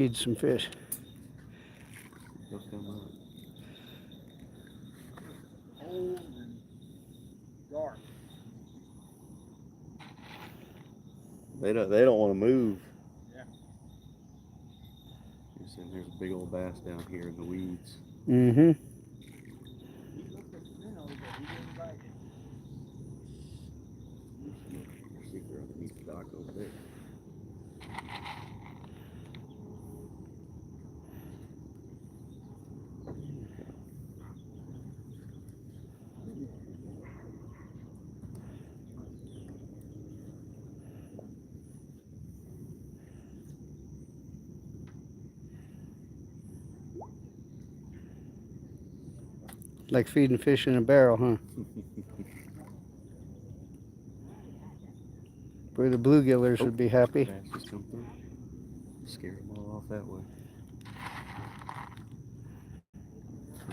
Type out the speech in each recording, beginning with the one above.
Feed some fish. They'll come up. Old and dark. They don't want to move. Yeah. You're saying there's a big old bass down here in the weeds. Mm-hmm. He looked at the minnow, but he didn't bite it. See if they're underneath the dock over there. Like feeding fish in a barrel, huh? Where the bluegillers would be happy. Bass just come through. Scare them all off that way.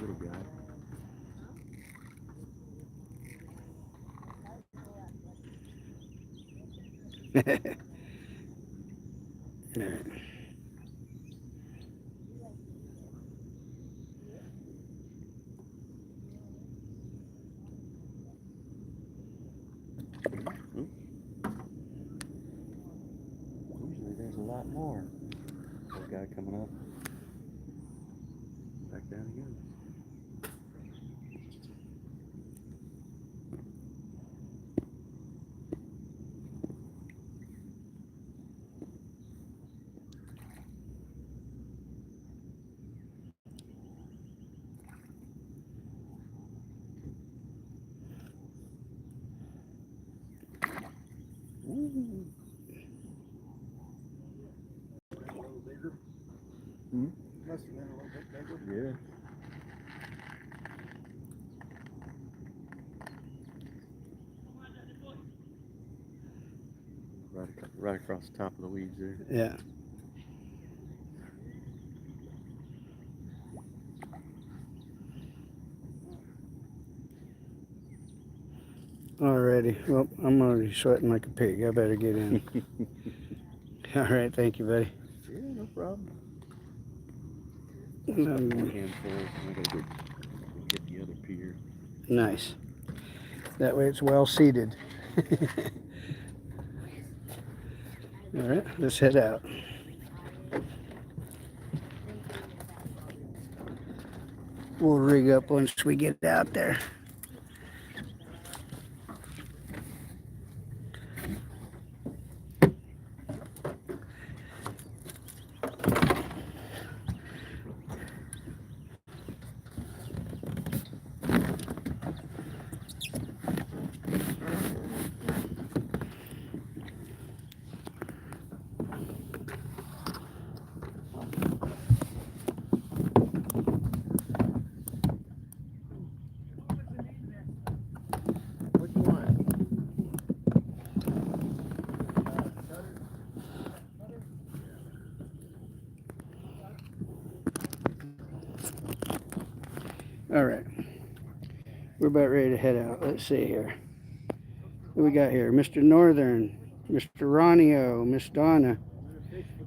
Little guy. Usually there's a lot more. That guy coming up. Back down again. Ooh. A little bigger. Hmm? Must have been a little bit bigger. Yeah. Right across the top of the weeds there. Yeah. Alrighty. Well, I'm already sweating like a pig. I better get in. All right. Thank you, buddy. Yeah, no problem. Um, Handful. I gotta go get the other pier. Nice. That way it's well seated. All right. Let's head out. We'll rig up once we get out there. What do you want? All right. We're about ready to head out. Let's see here. What we got here? Mr. Northern, Mr. Ronio, Miss Donna.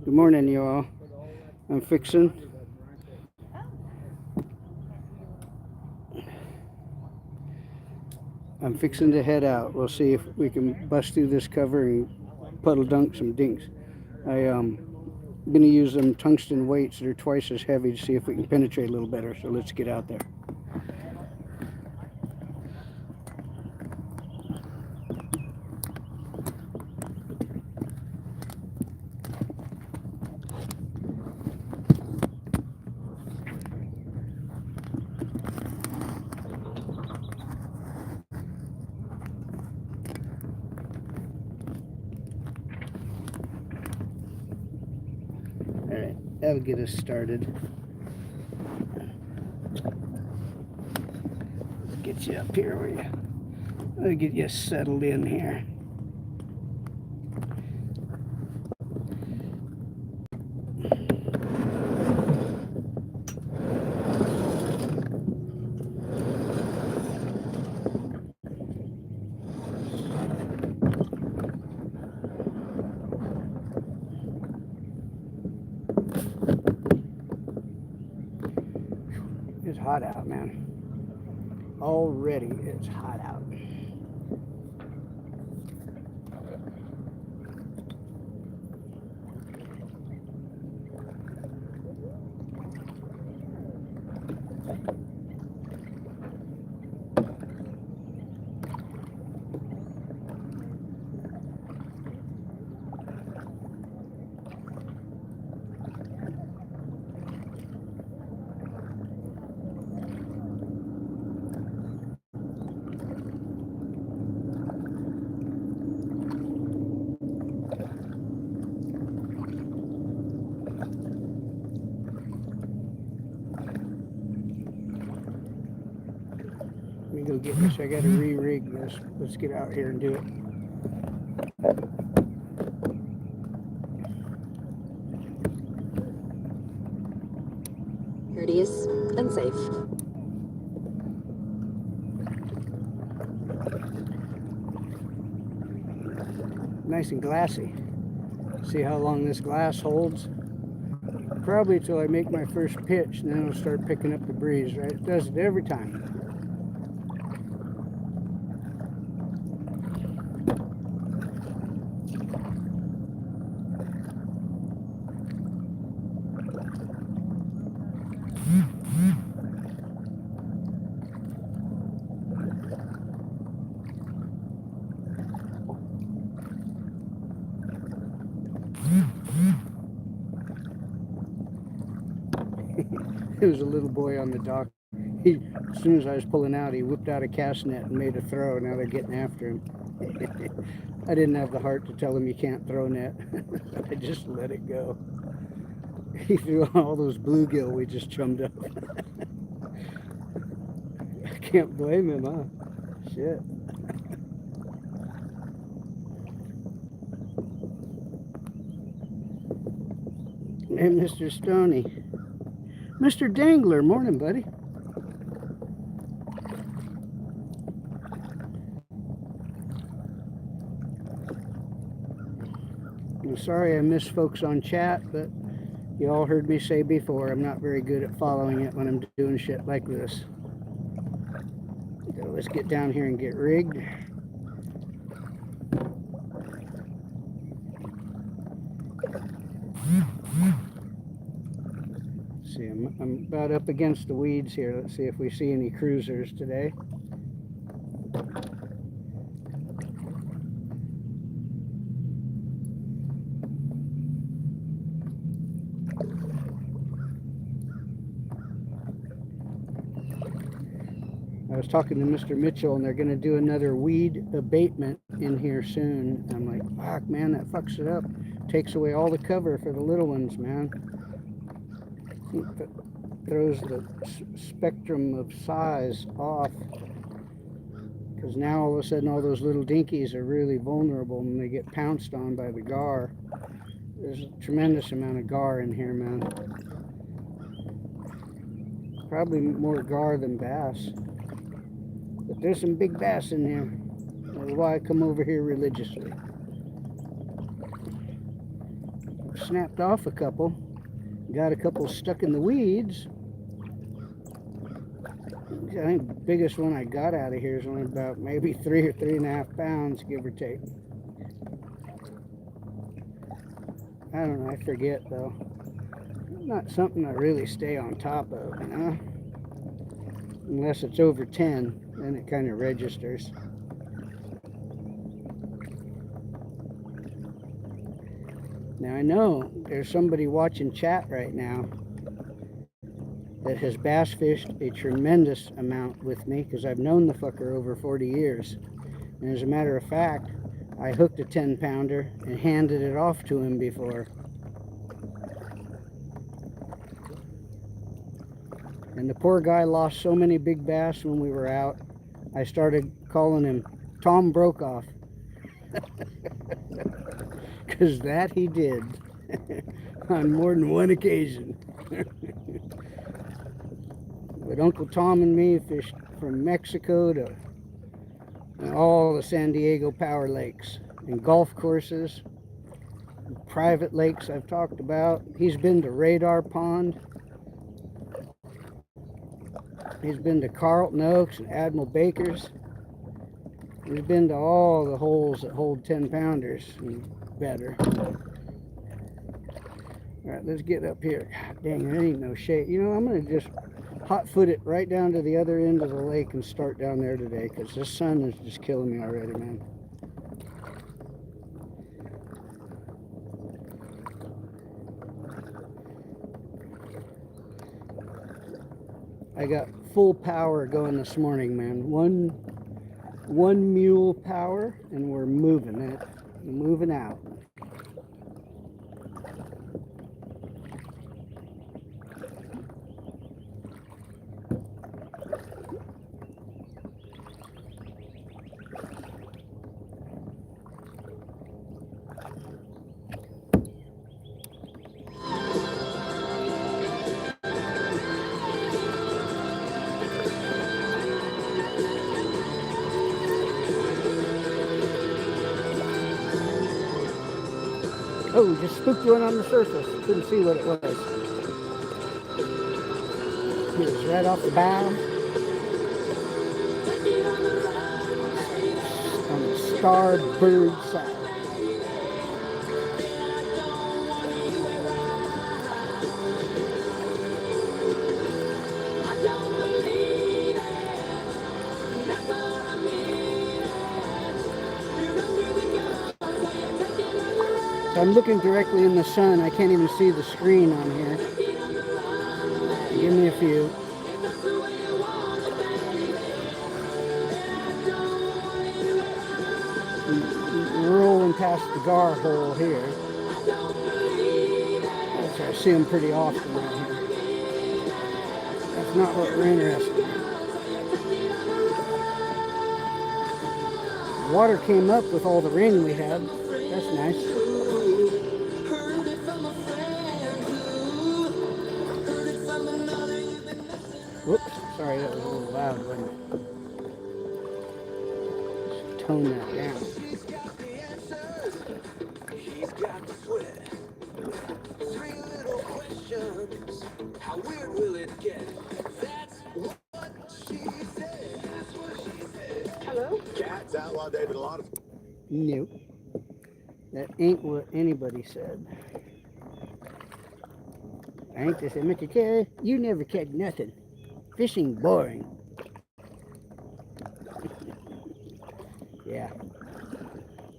Good morning, you all. I'm fixing. I'm fixing to head out. We'll see if we can bust through this cover and puddle dunk some dinks. I'm going to use them tungsten weights that are twice as heavy to see if we can penetrate a little better. So let's get out there. All right, that'll get us started. Let's get you up here where you. I'll get you settled in here. It's hot out, man. Already it's hot out. Let me go get this. I gotta re-rig this. Let's get out here and do it. Courteous and safe. Nice and glassy. See how long this glass holds? Probably till I make my first pitch, and then it'll start picking up the breeze, right? It does it every time. There was a little boy on the dock. As soon as I was pulling out, he whipped out a cast net and made a throw. Now they're getting after him. I didn't have the heart to tell him you can't throw net. I just let it go. He threw all those bluegill we just chummed up. I can't blame him, huh? Shit. Hey, Mr. Stoney. Mr. Dangler, morning, buddy. I'm sorry I miss folks on chat, but you all heard me say before, I'm not very good at following it when I'm doing shit like this. So let's get down here and get rigged. See, I'm about up against the weeds here. Let's see if we see any cruisers today. I was talking to Mr. Mitchell, and they're going to do another weed abatement in here soon. I'm like, fuck, man, that fucks it up. Takes away all the cover for the little ones, man. That throws the spectrum of size off. Because now all of a sudden all those little dinkies are really vulnerable when they get pounced on by the gar. There's a tremendous amount of gar in here, man. Probably more gar than bass. But there's some big bass in here. That's why I come over here religiously. Snapped off a couple. Got a couple stuck in the weeds. I think the biggest one I got out of here is only about maybe 3 or 3.5 pounds, give or take. I don't know, I forget though. Not something I really stay on top of, you know? Unless it's over 10, then it kind of registers. Now I know there's somebody watching chat right now that has bass fished a tremendous amount with me, because I've known the fucker over 40 years. And as a matter of fact, I hooked a 10-pounder and handed it off to him before. And the poor guy lost so many big bass when we were out, I started calling him Tom Brokaw. Because that he did on more than one occasion. But Uncle Tom and me fished from Mexico to all the San Diego Power Lakes and golf courses, and private lakes I've talked about. He's been to Radar Pond. He's been to Carlton Oaks and Admiral Baker's. He's been to all the holes that hold 10-pounders and better. All right, let's get up here. God dang, there ain't no shade. You know, I'm going to just hot foot it right down to the other end of the lake and start down there today, because this sun is just killing me already, man. I got full power going this morning, man. One mule power, and we're moving it. Moving out. Oh, just spooked one on the surface. Couldn't see what it was. It was right off the bow. On the starboard side. So I'm looking directly in the sun. I can't even see the screen on here. Give me a few. We're rolling past the gar hole here. So I see them pretty often right here. That's not what we're interested in. Water came up with all the rain we had. That's nice. Whoops, sorry, that was a little loud, wasn't it? Just tone that down. He's got the sweat. 3 little questions. How weird will it get? That's what she said. That's what she said. Hello? Cats outlaw David a lot of. Nope. That ain't what anybody said. I ain't this, Mr. Terry. You never catch nothing. Fishing boring. Yeah.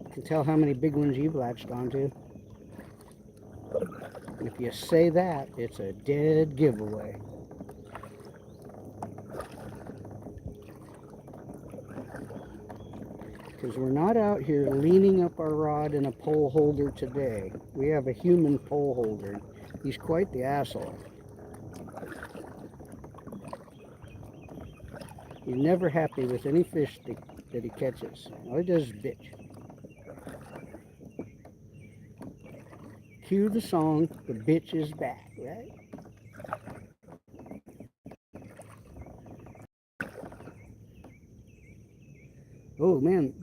You can tell how many big ones you've latched onto. If you say that, it's a dead giveaway. Because we're not out here leaning up our rod in a pole holder today. We have a human pole holder. He's quite the asshole. He's never happy with any fish that he catches. All he does is bitch. Cue the song, The Bitch Is Back, right? Oh man,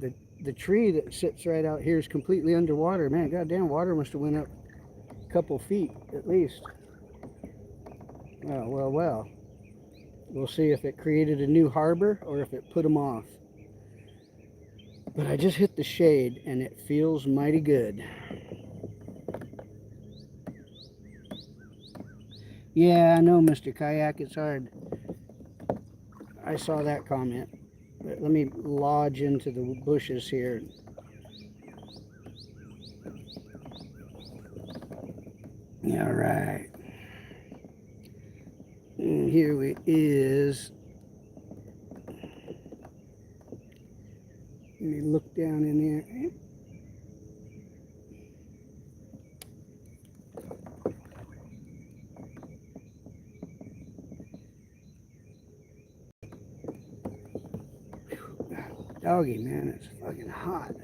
the tree that sits right out here is completely underwater. Man, goddamn, water must have went up a couple feet at least. Oh, well. We'll see if it created a new harbor or if it put them off. But I just hit the shade and it feels mighty good. Yeah, I know, Mr. Kayak, it's hard. I saw that comment. But let me lodge into the bushes here. All right. And here it is. Let me look down in there. Doggy, man, it's fucking hot.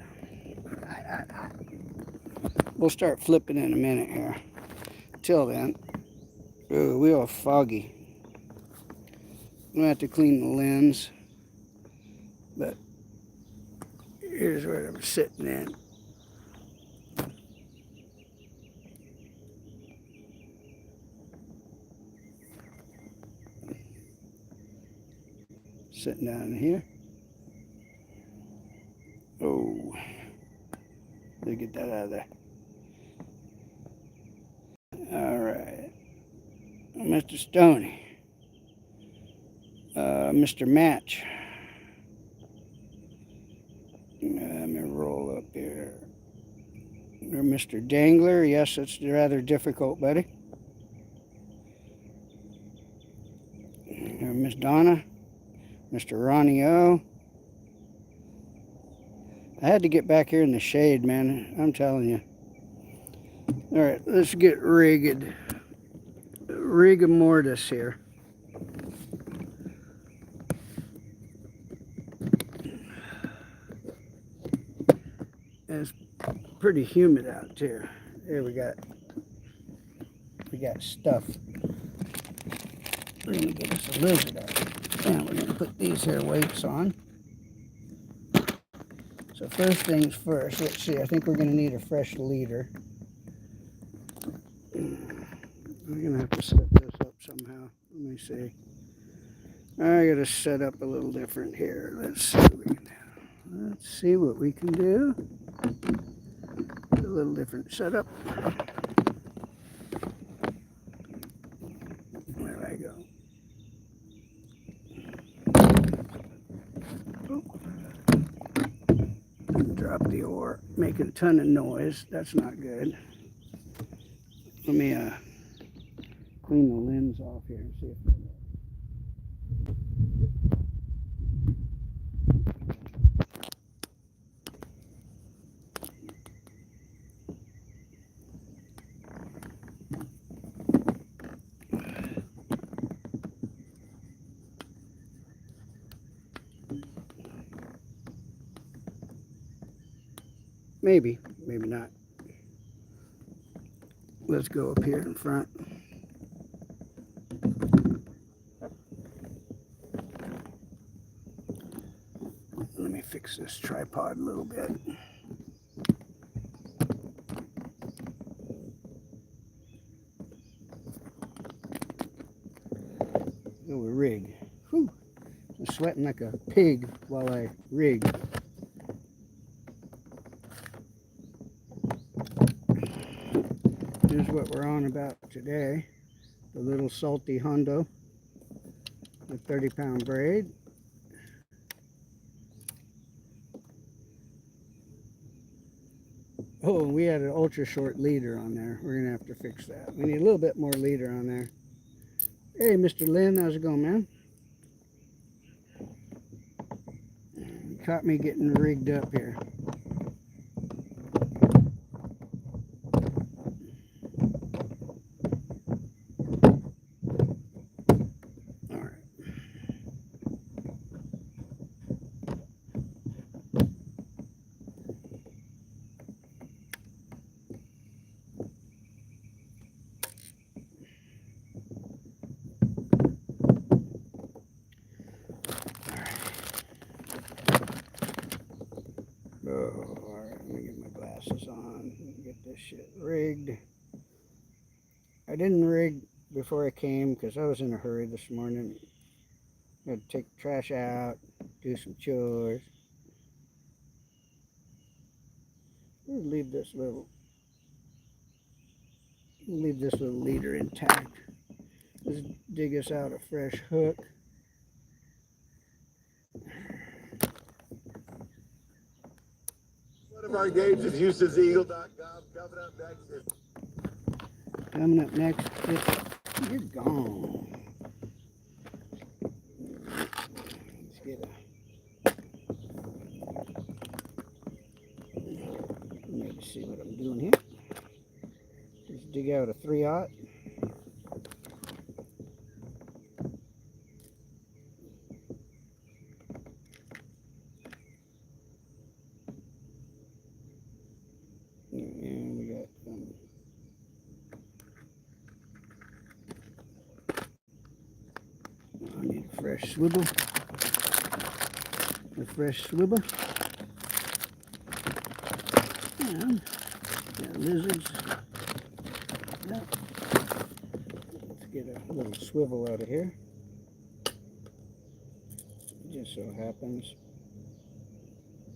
We'll start flipping in a minute here. Till then, ooh, we are foggy. I'm gonna have to clean the lens, but here's where I'm sitting in. sitting down in here. Oh, let me get that out of there. All right, Mr. Stoney, Mr. Match. Let me roll up here. Or Mr. Dangler. Yes, it's rather difficult, buddy. Miss Donna, Mr. Ronnie O. I had to get back here in the shade, man. I'm telling you. All right, let's get rigged. Rigor mortis here. It's pretty humid out here. Here we got stuff. We're gonna get us a lizard out. And we're gonna put these here weights on. So first things first, let's see, I think we're gonna need a fresh leader. We're gonna have to set this up somehow. Let me see. I gotta set up a little different here. Let's see what we can do. Let's see what we can do. A little different setup. There I go. Drop the oar, making a ton of noise. That's not good. Let me clean the lens off here and see if maybe not. Let's go up here in front. Let me fix this tripod a little bit. Oh, we rig. Whew. I'm sweating like a pig while I rig. Here's what we're on about today. The little salty Hondo, a 30-pound braid. Oh, we had an ultra short leader on there. We're gonna have to fix that. We need a little bit more leader on there. Hey, Mr. Lynn, how's it going, man? You caught me getting rigged up here. Oh, all right, let me get my glasses on and get this shit rigged. I didn't rig before I came because I was in a hurry this morning. I had to take the trash out, do some chores. Leave this little leader intact. Let's dig us out a fresh hook. One of our games is Houston'sEagle.com. Coming up next, you're gone. Let's get maybe see what I'm doing here. Just dig out a 3/0. And we got I need a fresh swivel. A fresh swivel. And got lizards. Yeah. Let's get a little swivel out of here. just so happens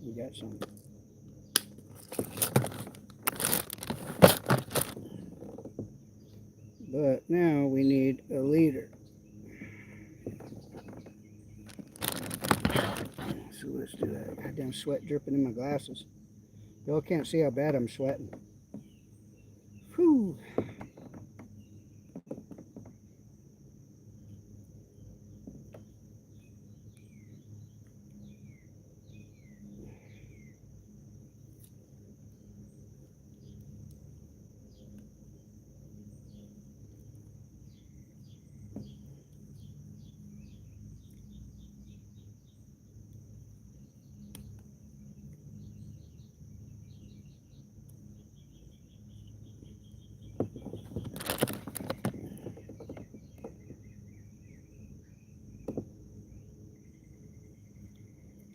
we got some. But now we need a leader. So let's do that. Goddamn sweat dripping in my glasses. Y'all can't see how bad I'm sweating. Whew.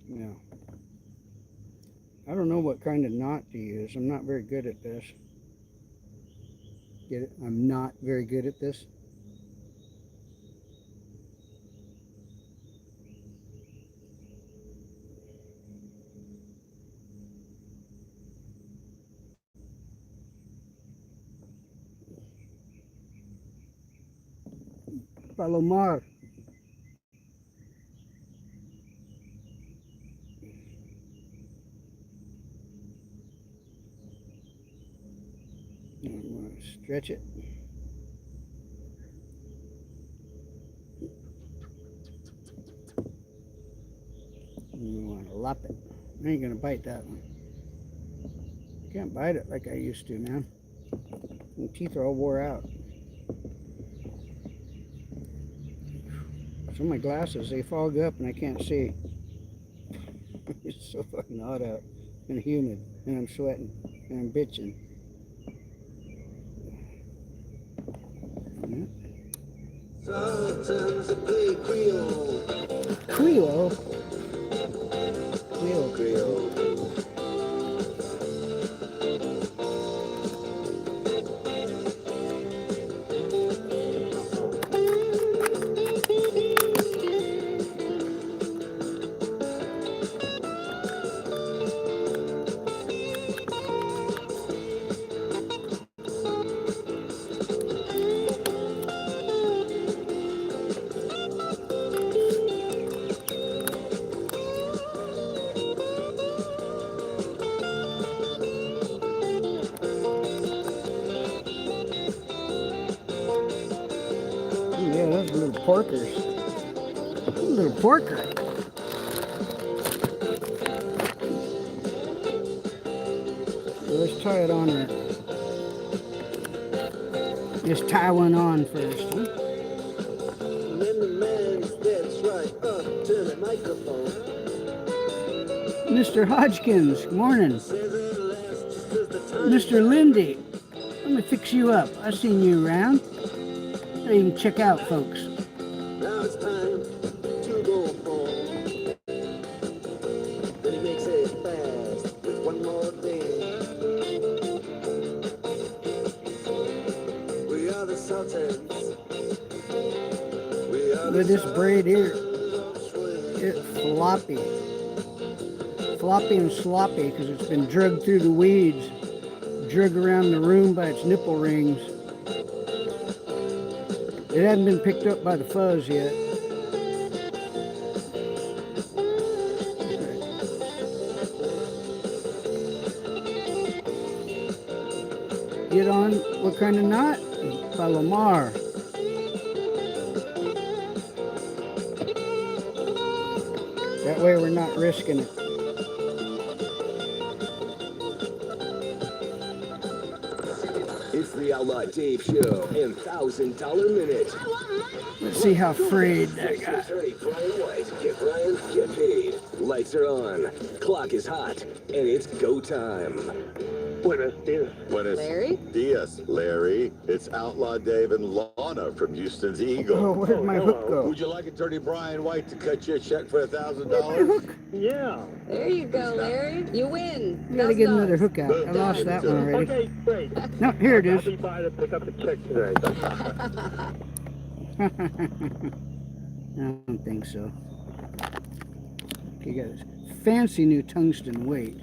Yeah. I don't know what kind of knot to use. I'm not very good at this. Get it? I'm not very good at this. Palomar. I'm going to stretch it. And we want to lop it. I ain't going to bite that one. I can't bite it like I used to, man. My teeth are all wore out. Some of my glasses, they fog up and I can't see. It's so fucking hot out and humid, and I'm sweating and I'm bitching. Sometimes I play Creole. Creole? Creole. Yeah, those little porkers. Little porker. So let's tie it on her. Just tie one on first. Huh? When the man steps right up to the microphone, Mr. Hodgkins, good morning. says it lasts just the time. Mr. Lindy, let me fix you up. I've seen you around. I even check out, folks. Now it's time to go home. Then he makes it fast with one more thing. We are the Sultans. We are Look at this braid here. swing. It's floppy. Floppy and sloppy because it's been drugged through the weeds. Drugged around the room by its nipple rings. It hasn't been picked up by the fuzz yet. Get on what kind of knot? Palomar. That way we're not risking it. It's the Outlaw Dave Show and $1,000 Minute. Let's see how frayed that got. Attorney Brian White. Get Brian, get paid. Lights are on. Clock is hot, and it's go time. Buenos Larry? dias, Larry. It's Outlaw Dave and Lana from Houston's Eagle. Oh, where'd my hook go? Would you like Attorney Brian White to cut you a check for Where's my $1,000? hook? Yeah. There you go, Larry. You win. I gotta get another hook out. I lost that one already. Okay, great. No, here it I'll is. be by to pick up the check today. I don't think so. Okay, got this fancy new tungsten weight.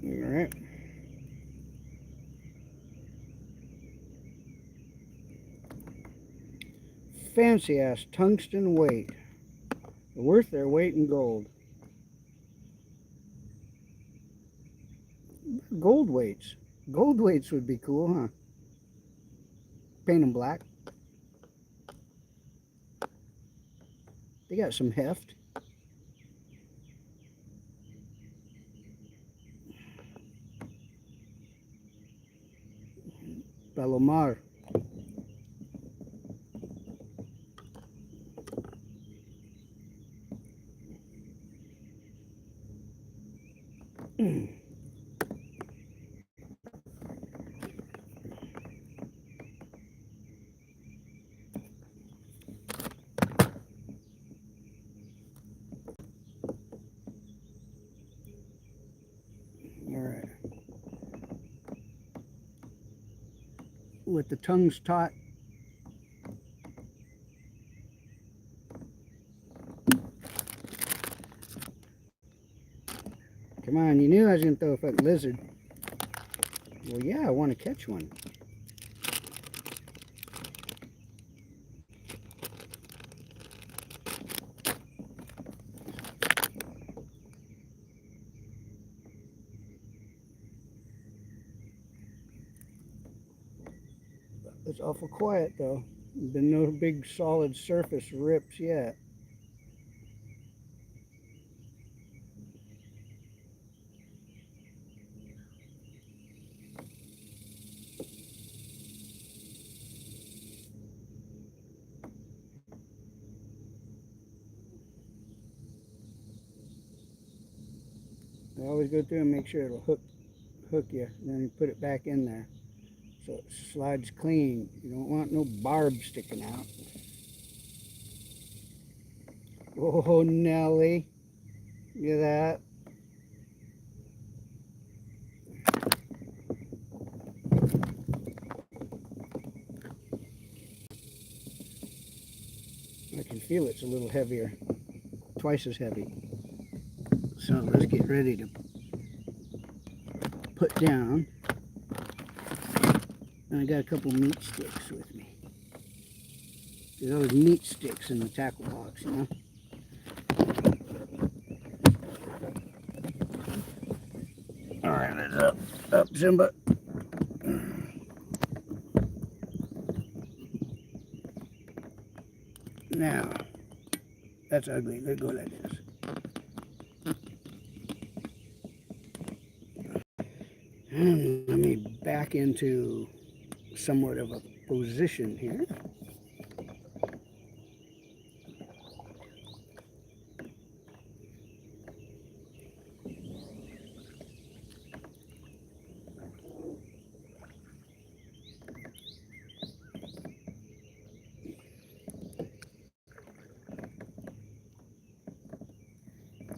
All right. Fancy ass tungsten weight. Worth their weight in gold. Gold weights. Gold weights would be cool, huh? Paint them black. They got some heft. Palomar. Alright. With the tongues taut. Come on, you knew I was going to throw a fucking lizard. Well, yeah, I want to catch one. It's awful quiet, though. Been no big solid surface rips yet. I always go through and make sure it'll hook you, and then you put it back in there so it slides clean. You don't want no barb sticking out. Oh, Nelly, look at that. I can feel it's a little heavier, twice as heavy. So let's get ready to put down. And I got a couple meat sticks with me. There's always meat sticks in the tackle box, you know. All right, let's up, Simba. Now, that's ugly. Let's go like this. And let me back into somewhat of a position here.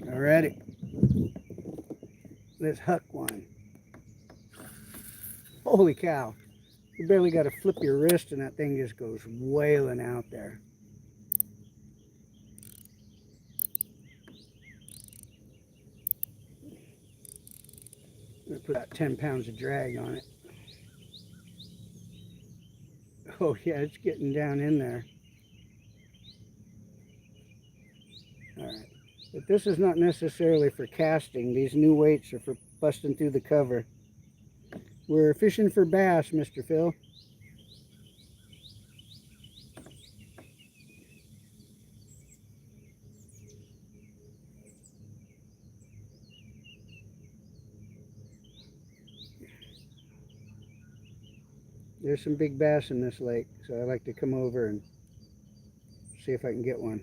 Alrighty, let's hook one. Holy cow, you barely got to flip your wrist and that thing just goes wailing out there. I'm gonna put about 10 pounds of drag on it. Oh yeah, it's getting down in there. Alright, but this is not necessarily for casting. These new weights are for busting through the cover. We're fishing for bass, Mr. Phil. There's some big bass in this lake, so I like to come over and see if I can get one.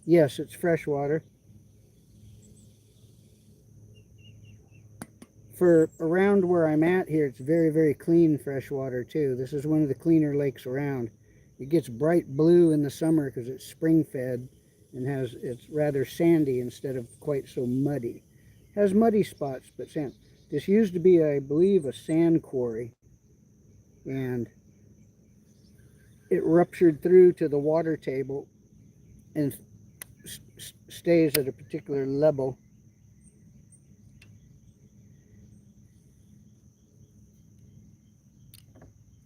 Yes, it's freshwater. For around where I'm at here, it's very, very clean freshwater too. This is one of the cleaner lakes around. It gets bright blue in the summer because it's spring fed and it's rather sandy instead of quite so muddy. Has muddy spots, but sand. This used to be, I believe, a sand quarry, and it ruptured through to the water table and stays at a particular level.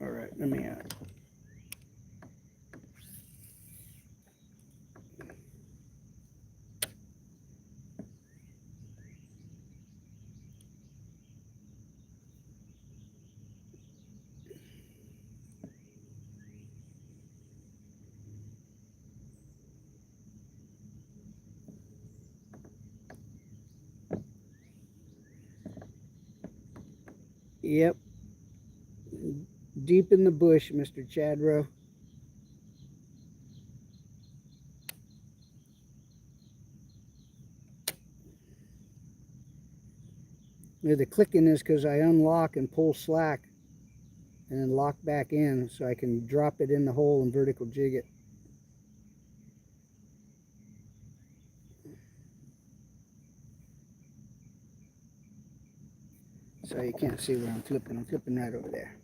All right, let me Yep, deep in the bush, Mr. Chadro. Yeah, the clicking is because I unlock and pull slack and then lock back in so I can drop it in the hole and vertical jig it. So you can't see where I'm flipping. I'm flipping right over there.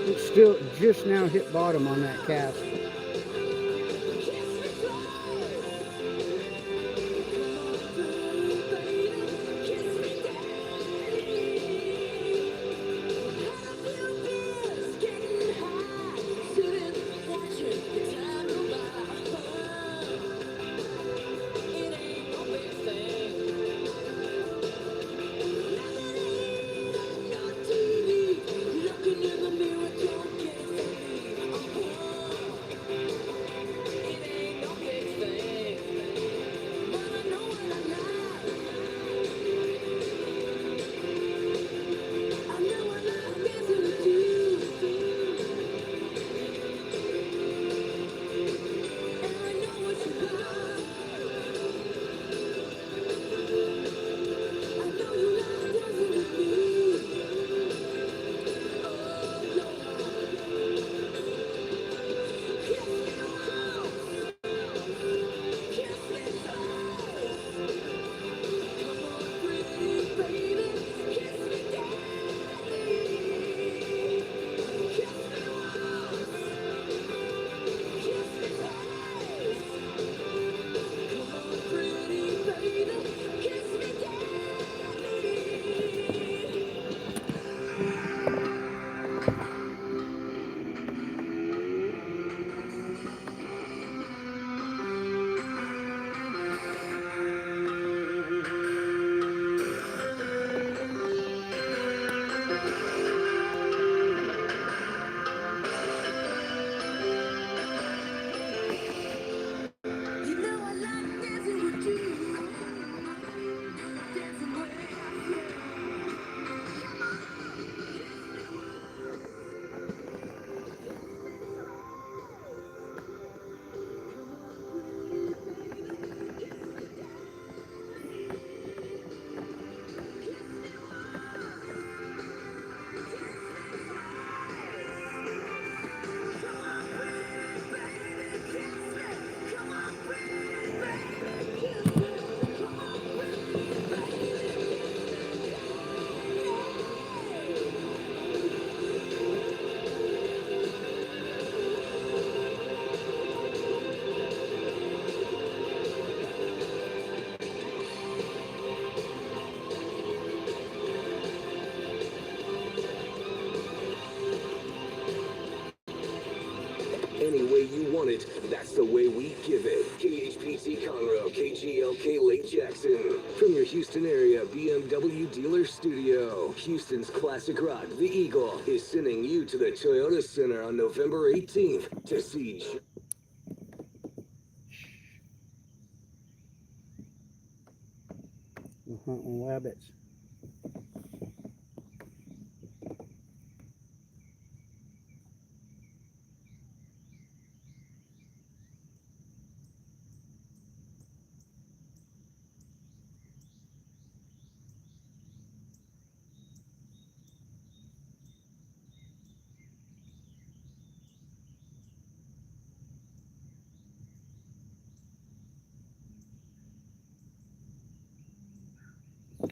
It's still just now hit bottom on that cast. any way you want it. That's the way we give it. KHPT Conroe, KGLK Lake Jackson. From your Houston area BMW dealer studio, Houston's classic rock, the Eagle, is sending you to the Toyota Center on November 18th to see We're hunting rabbits.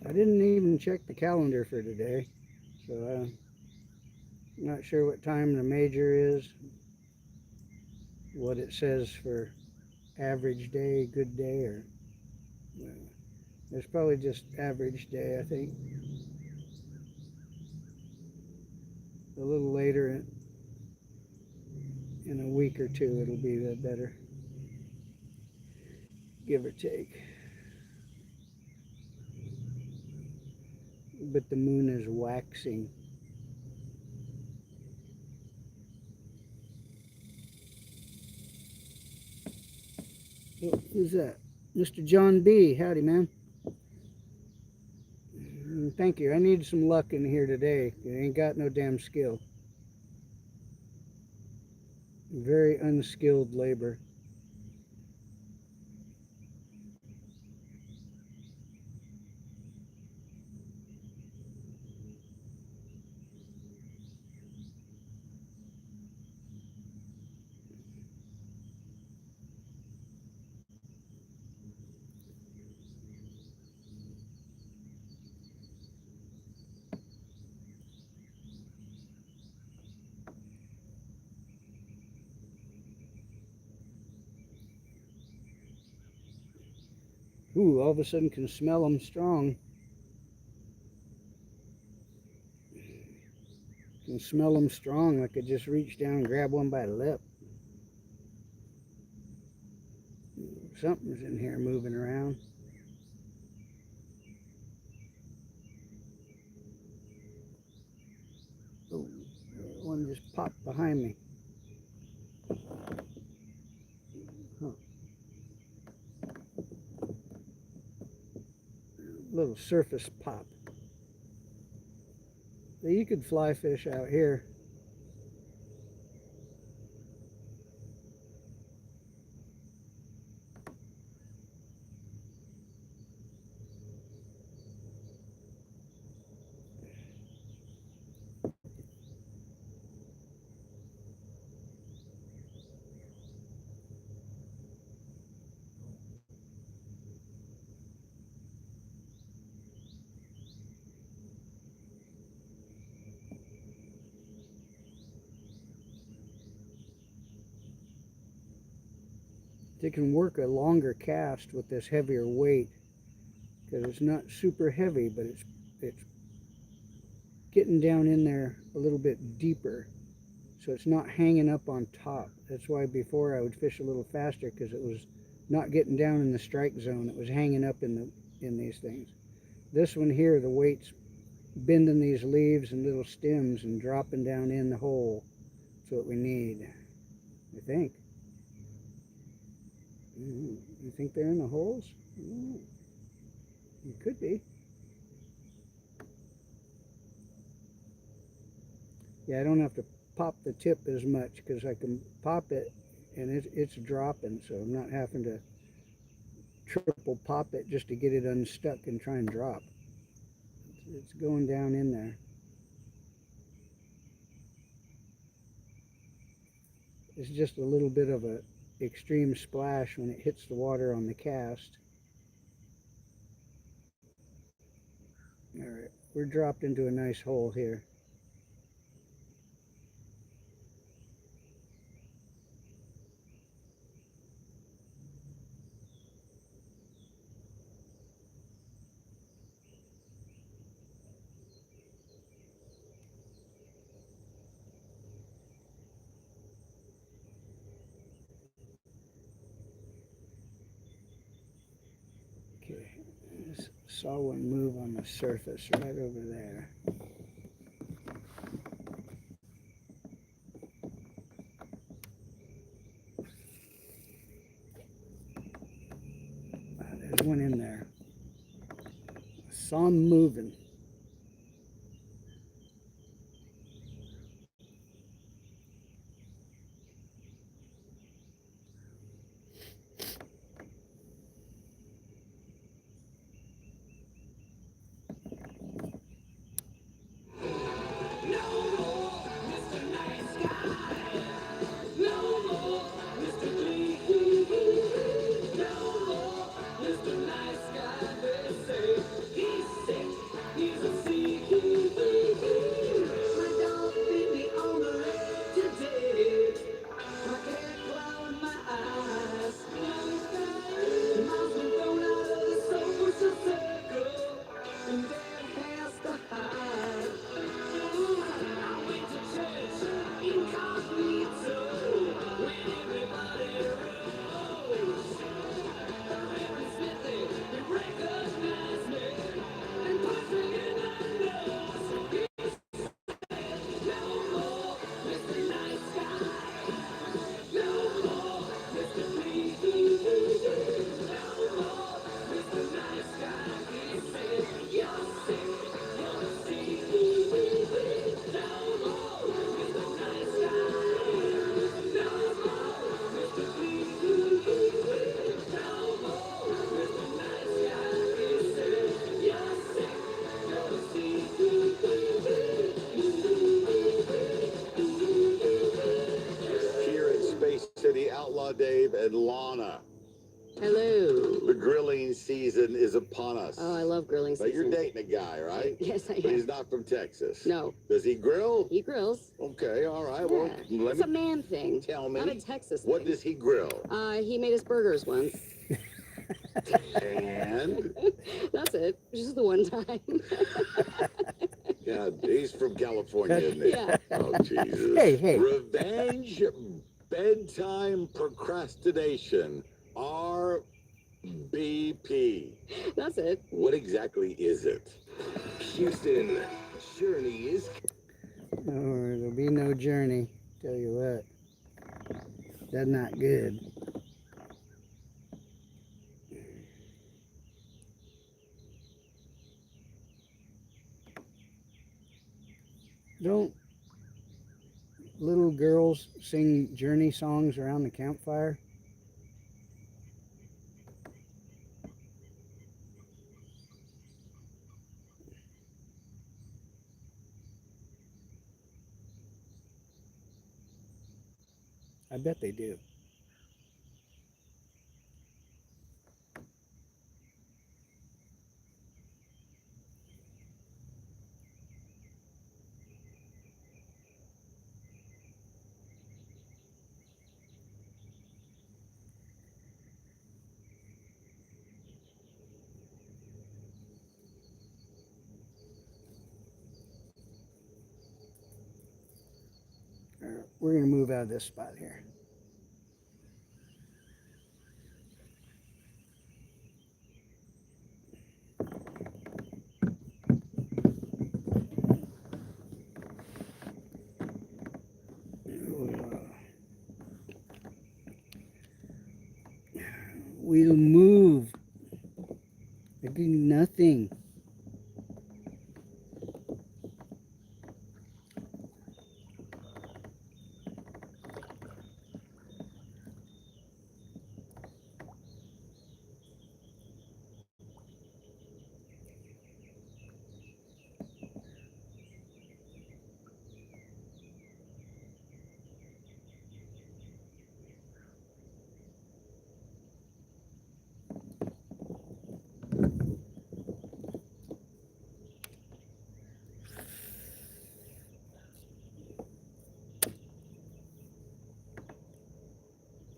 I didn't even check the calendar for today, so I'm not sure what time the major is, what it says for average day, good day, or it's probably just average day, I think. A little later in a week or two, it'll be better, give or take. But the moon is waxing. Oh, who's that? Mr. John B. Howdy, man. Thank you. I need some luck in here today. I ain't got no damn skill. Very unskilled labor. Ooh, all of a sudden can smell them strong. Can smell them strong, like I just reach down and grab one by the lip. Something's in here moving around. Oh, one just popped behind me. Huh. Little surface pop. So you could fly fish out here. They can work a longer cast with this heavier weight because it's not super heavy, but it's getting down in there a little bit deeper, so it's not hanging up on top. That's why before I would fish a little faster, because it was not getting down in the strike zone. It was hanging up in these things. This one here, the weight's bending these leaves and little stems and dropping down in the hole. That's what we need, I think. You think they're in the holes? It could be. Yeah, I don't have to pop the tip as much because I can pop it and it's dropping, so I'm not having to triple pop it just to get it unstuck and try and drop. It's going down in there. It's just a little bit of a extreme splash when it hits the water on the cast. All right, we're dropped into a nice hole here. Okay, saw one move on the surface right over there. There's one in there. Saw him moving. Here in Space City, Outlaw Dave and Lana. Hello. The grilling season is upon us. Oh, I love grilling But you're season. dating a guy, right? Yes, I But he's am. not from Texas. No. Does he grill? He grills. Okay, all right. Yeah. Well, let It's a me man thing. tell me. Not a Texas What thing. does he grill? He made us burgers once. And That's it. Just the one time. yeah, he's from California, isn't he? Yeah. Oh, Jesus. Hey. Revenge, bedtime procrastination, RBP. That's it. What exactly is it? Houston, journey is Oh, there'll be no journey. Tell you what. That's not good. Don't little girls sing journey songs around the campfire? I bet they do. We're going to move out of this spot here. We'll move. They do nothing.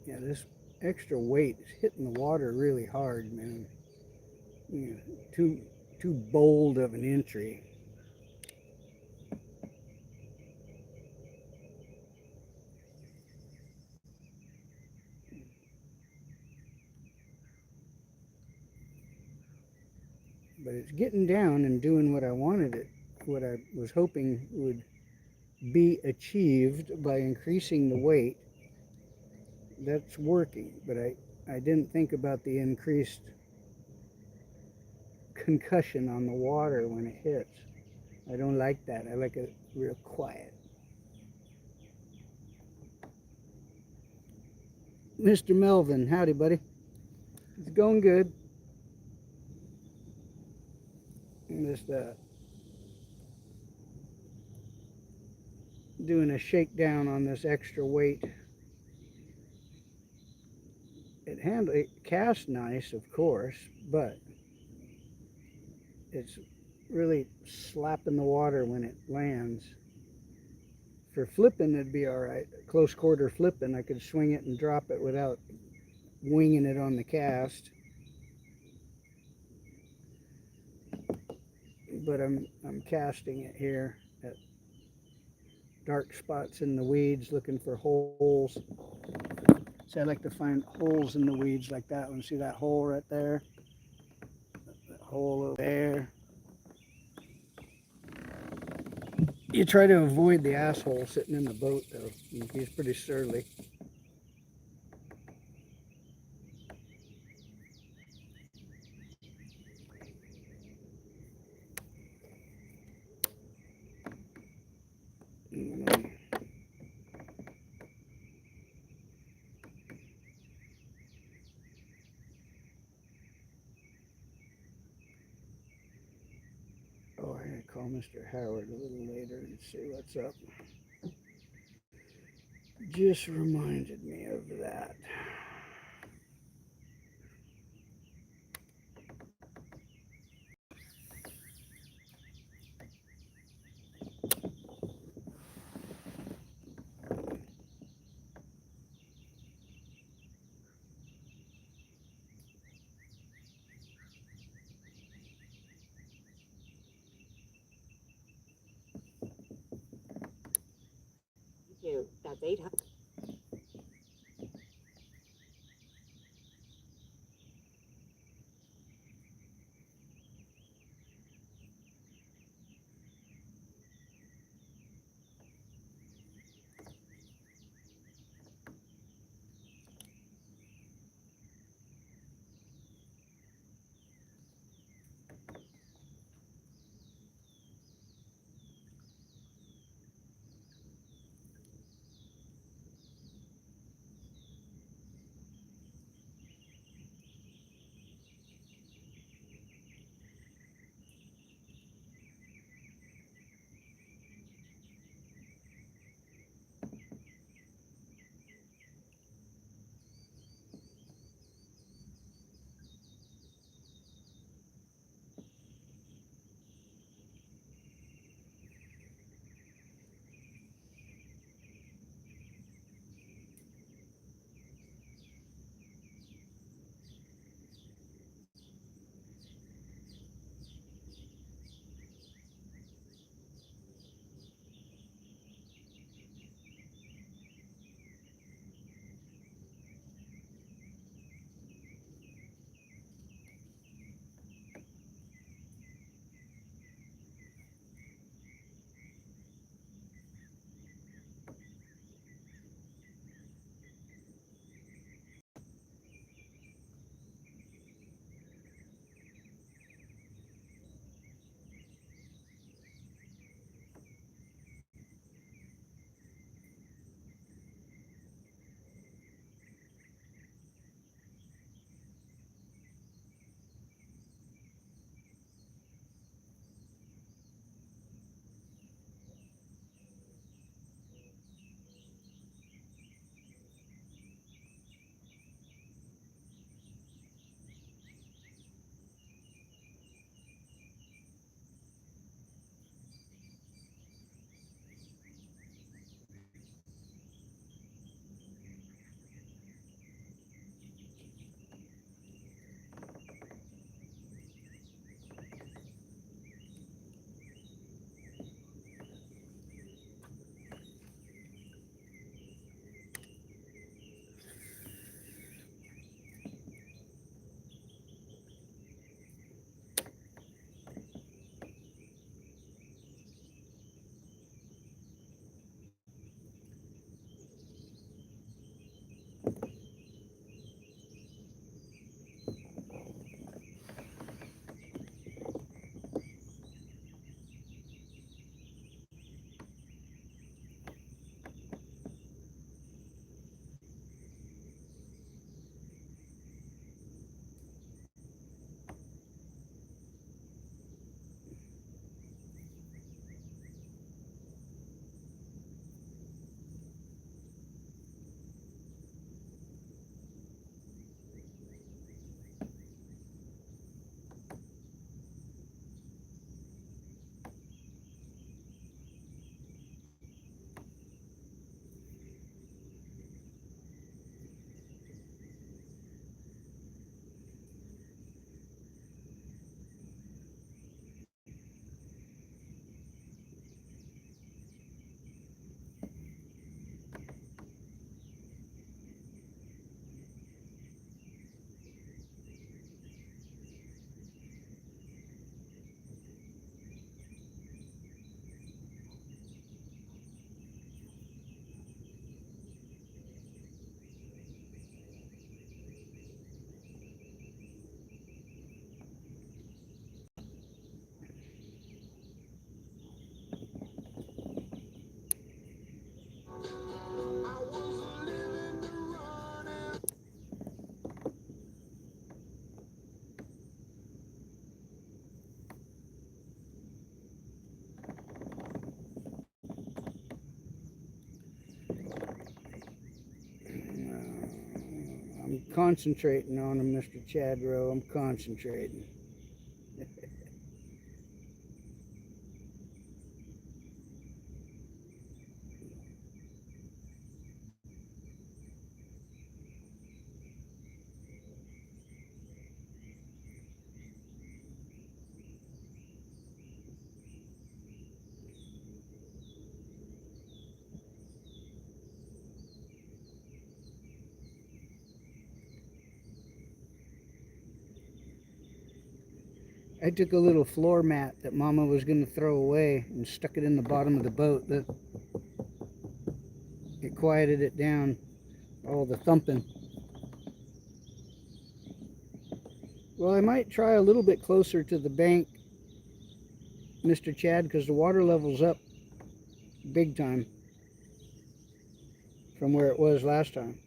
Yeah, this extra weight is hitting the water really hard, man. You know, too bold of an entry. but it's getting down and doing what I wanted it, what I was hoping would be achieved by increasing the weight. That's working, but I didn't think about the increased concussion on the water when it hits. I don't like that. I like it real quiet. Mr. Melvin, howdy, buddy. It's going good. I'm just doing a shakedown on this extra weight. It casts nice, of course, but it's really slapping the water when it lands. For flipping, it'd be all right. Close quarter flipping, I could swing it and drop it without winging it on the cast. But I'm casting it here at dark spots in the weeds, looking for holes. See, I like to find holes in the weeds like that one. See that hole right there? That hole over there. You try to avoid the asshole sitting in the boat, though. He's pretty surly. Oh, I gotta call Mr. Howard a little later and see what's up. Just reminded me of that. Dude, that's 800. concentrating on them, Mr. Chadrow. I'm concentrating. I took a little floor mat that Mama was going to throw away and stuck it in the bottom of the boat. It quieted it down, all the thumping. Well, I might try a little bit closer to the bank, Mr. Chad, because the water level's up big time from where it was last time.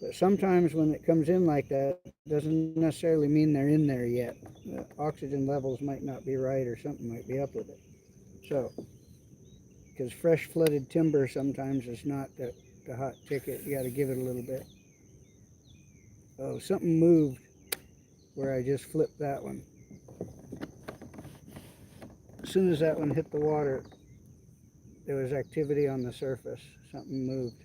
But sometimes when it comes in like that, it doesn't necessarily mean they're in there yet. The oxygen levels might not be right or something might be up with it. So, because fresh flooded timber sometimes is not the hot ticket. You got to give it a little bit. Oh, something moved where I just flipped that one. As soon as that one hit the water, there was activity on the surface. Something moved.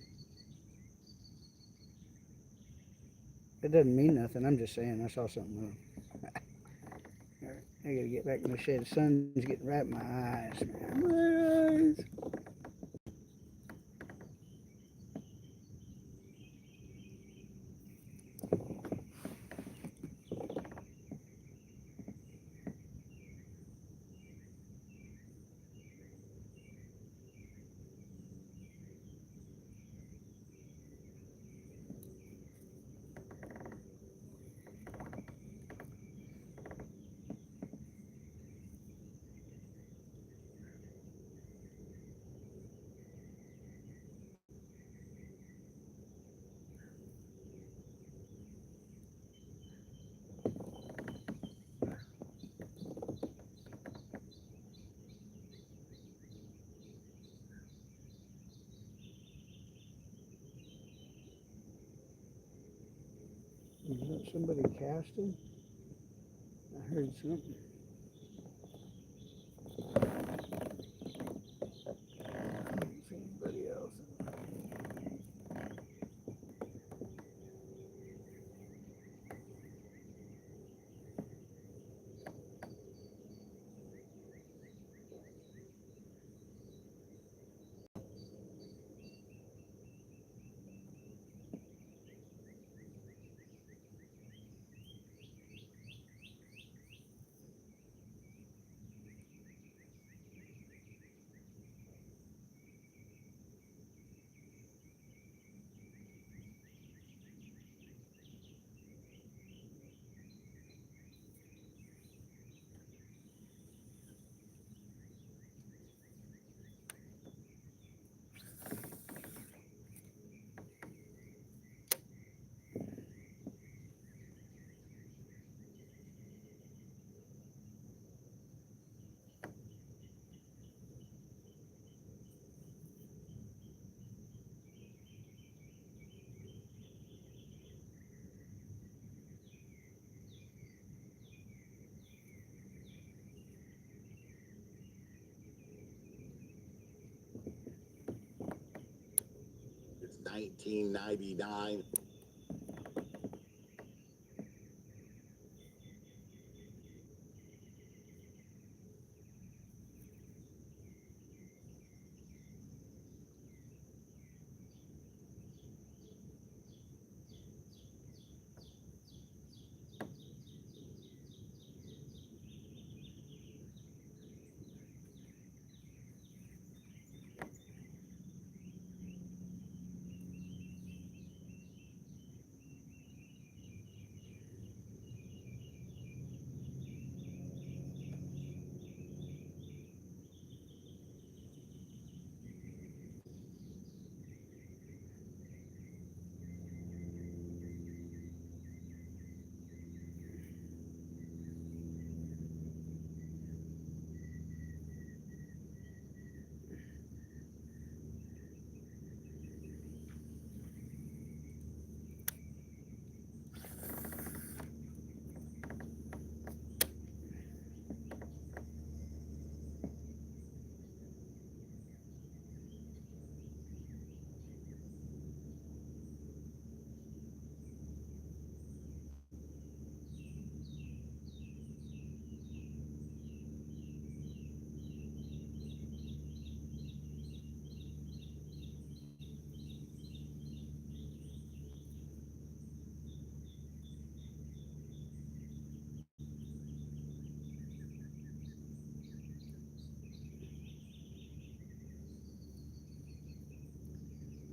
It doesn't mean nothing. I'm just saying I saw something move. All right, I gotta get back in the shade. The sun's getting right in my eyes, man. My eyes. Is that somebody casting? I heard something. I don't see anybody else. It's 1999.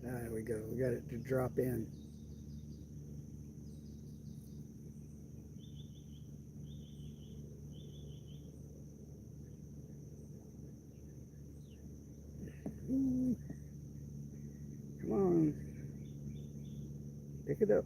There we go. We got it to drop in. Come on. Pick it up.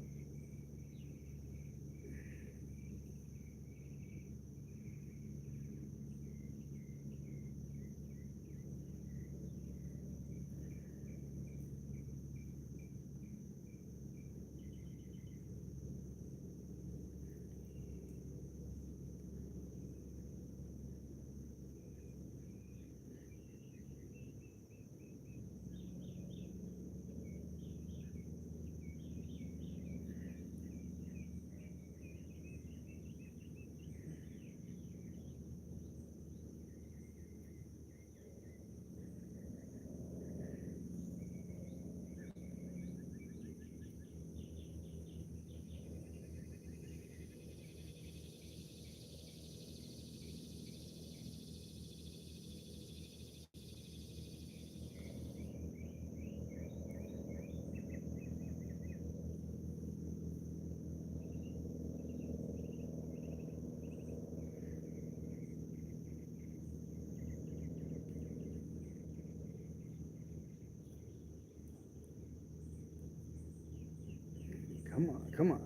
Come on, come on.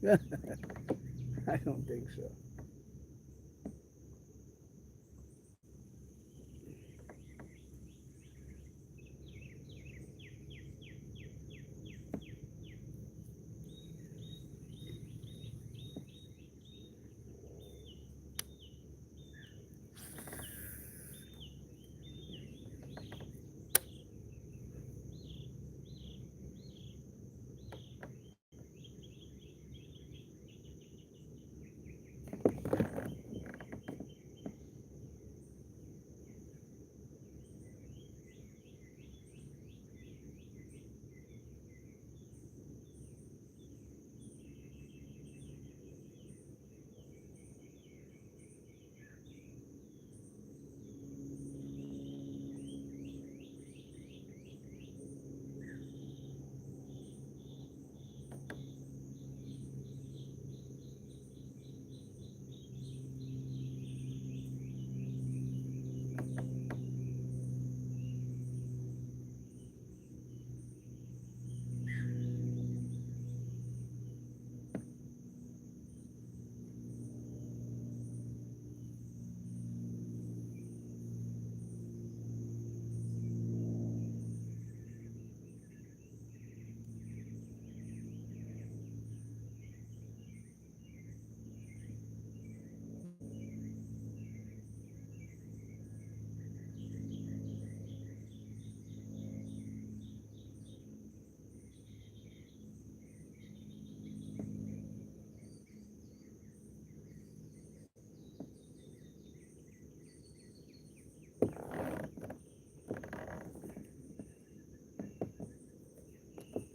I don't think so.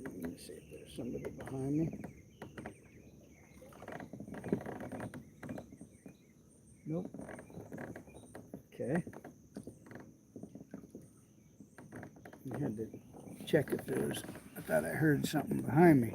Let me see if there's somebody behind me. Nope. Okay. I had to check if there's a thought I heard something behind me.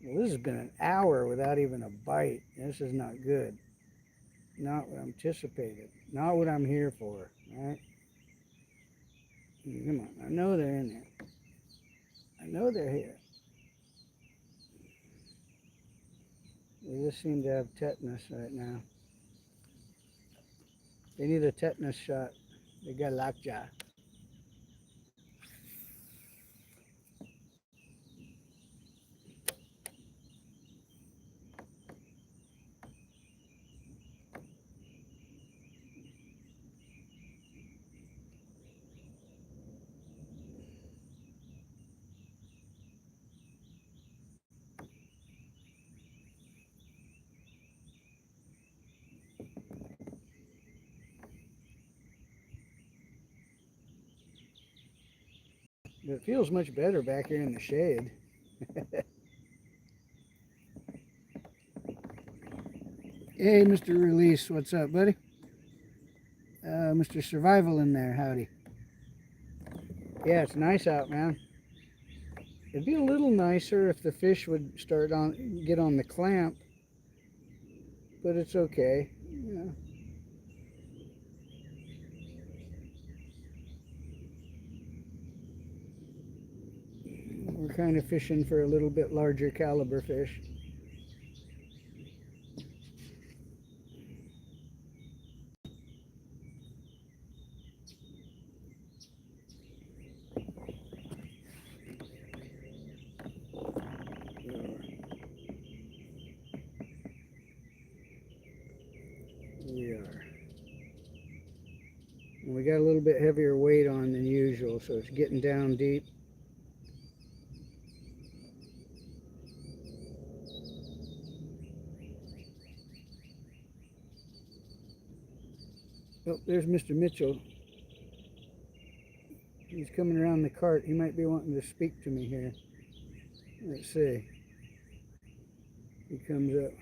Well, this has been an hour without even a bite. This is not good. Not what I anticipated. Not what I'm here for. All right? Come on. I know they're in there. I know they're here. They just seem to have tetanus right now. They need a tetanus shot. They got lockjaw. But it feels much better back here in the shade. Hey, Mr. Release, what's up, buddy? Mr. Survival in there, howdy. Yeah, it's nice out, man. It'd be a little nicer if the fish would get on the clamp, but it's okay. Yeah. We're kind of fishing for a little bit larger caliber fish. We are. And we got a little bit heavier weight on than usual, so it's getting down deep. Oh, there's Mr. Mitchell. He's coming around the cart. He might be wanting to speak to me here. Let's see. He comes up.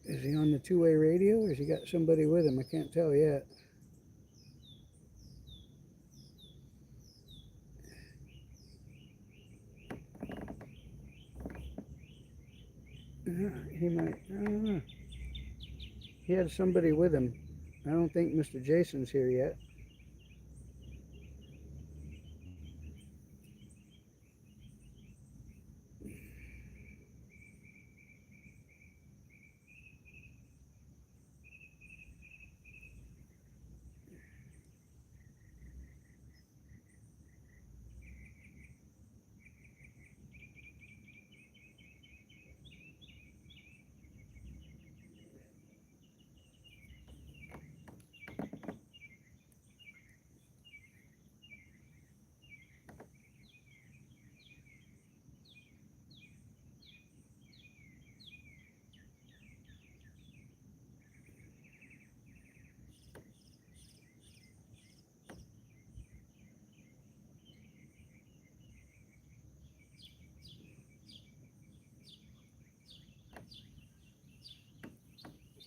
Is he on the two-way radio or has he got somebody with him? I can't tell yet. He might, I don't know. He had somebody with him. I don't think Mr. Jason's here yet.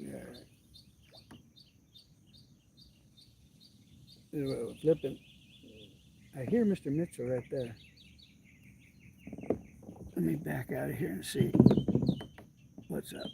Yeah. This is what we're flipping. I hear Mr. Mitchell right there. Let me back out of here and see what's up.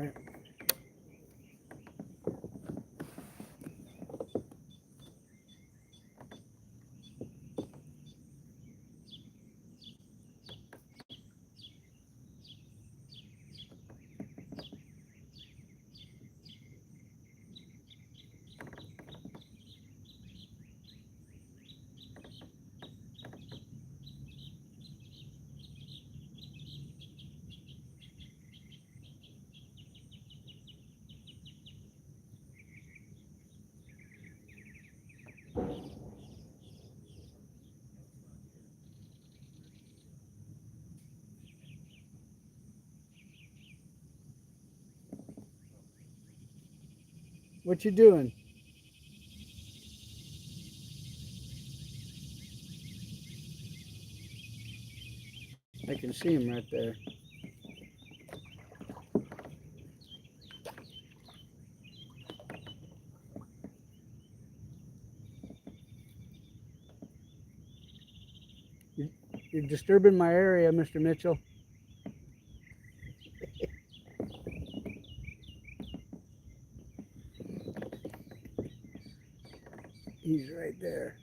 right. What you doing? I can see him right there. You're disturbing my area, Mr. Mitchell. He's right there.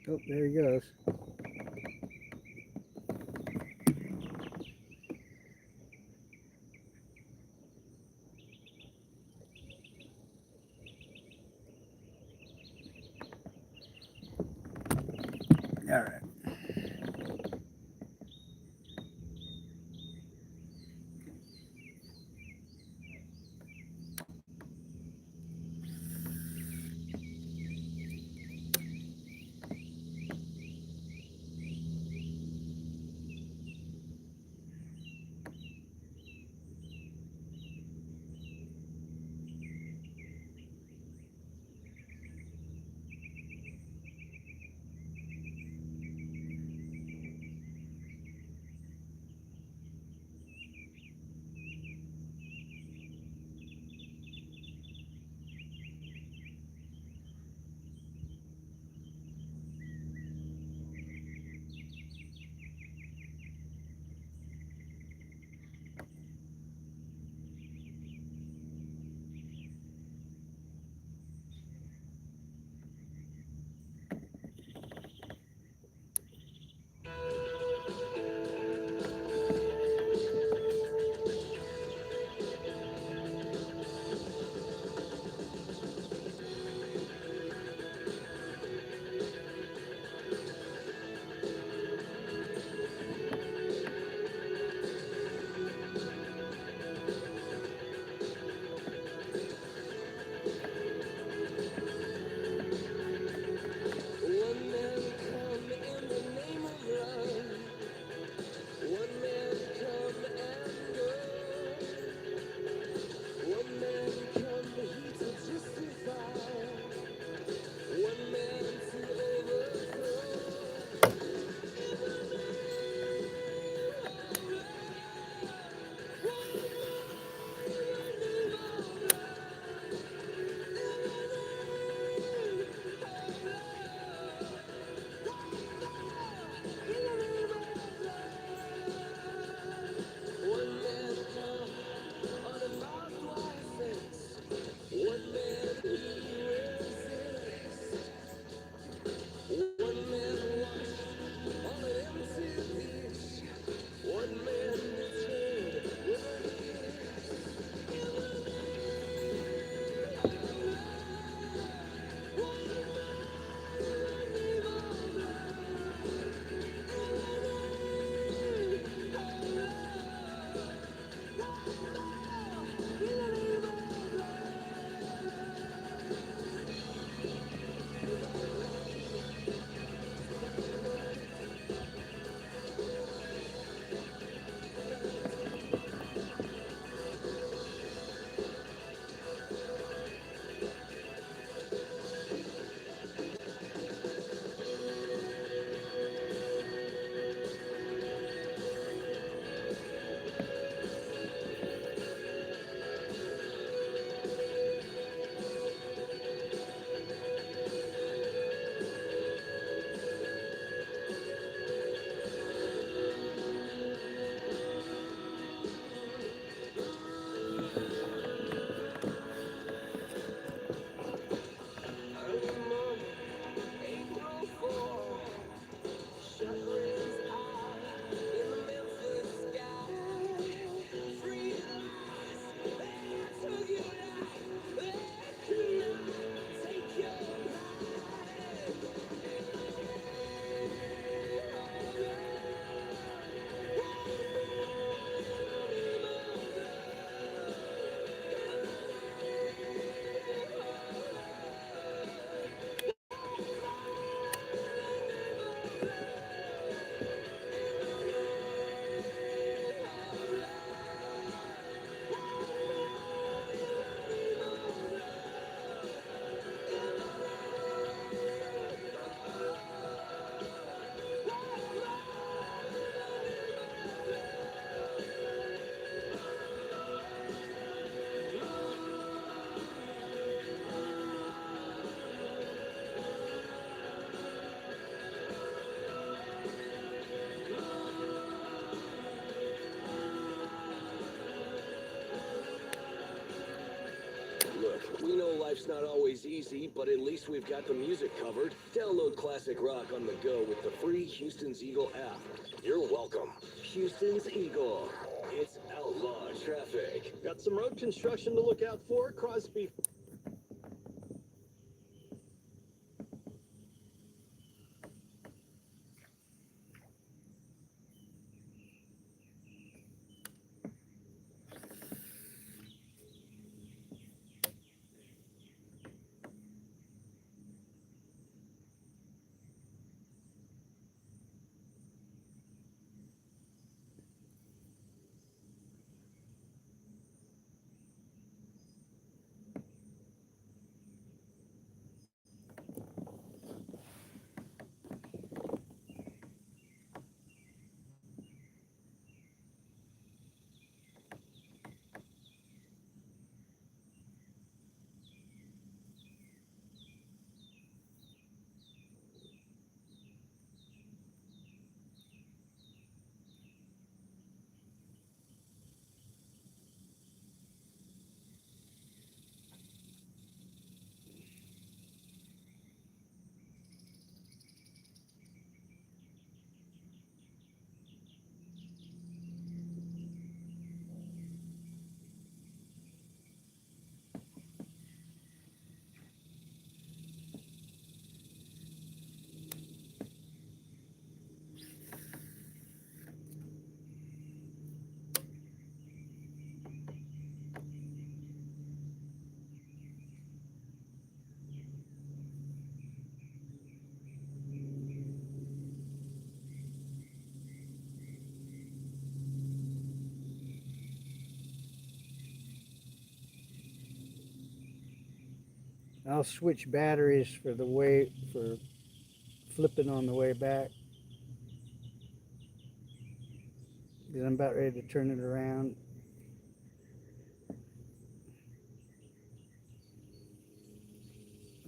Oh, there he goes. All right. Life's not always easy, but at least we've got the music covered. Download classic rock on the go with the free Houston's Eagle app. You're welcome. Houston's Eagle. It's outlaw traffic. Got some road construction to look out for. Crosby. I'll switch batteries for flipping on the way back. Because I'm about ready to turn it around.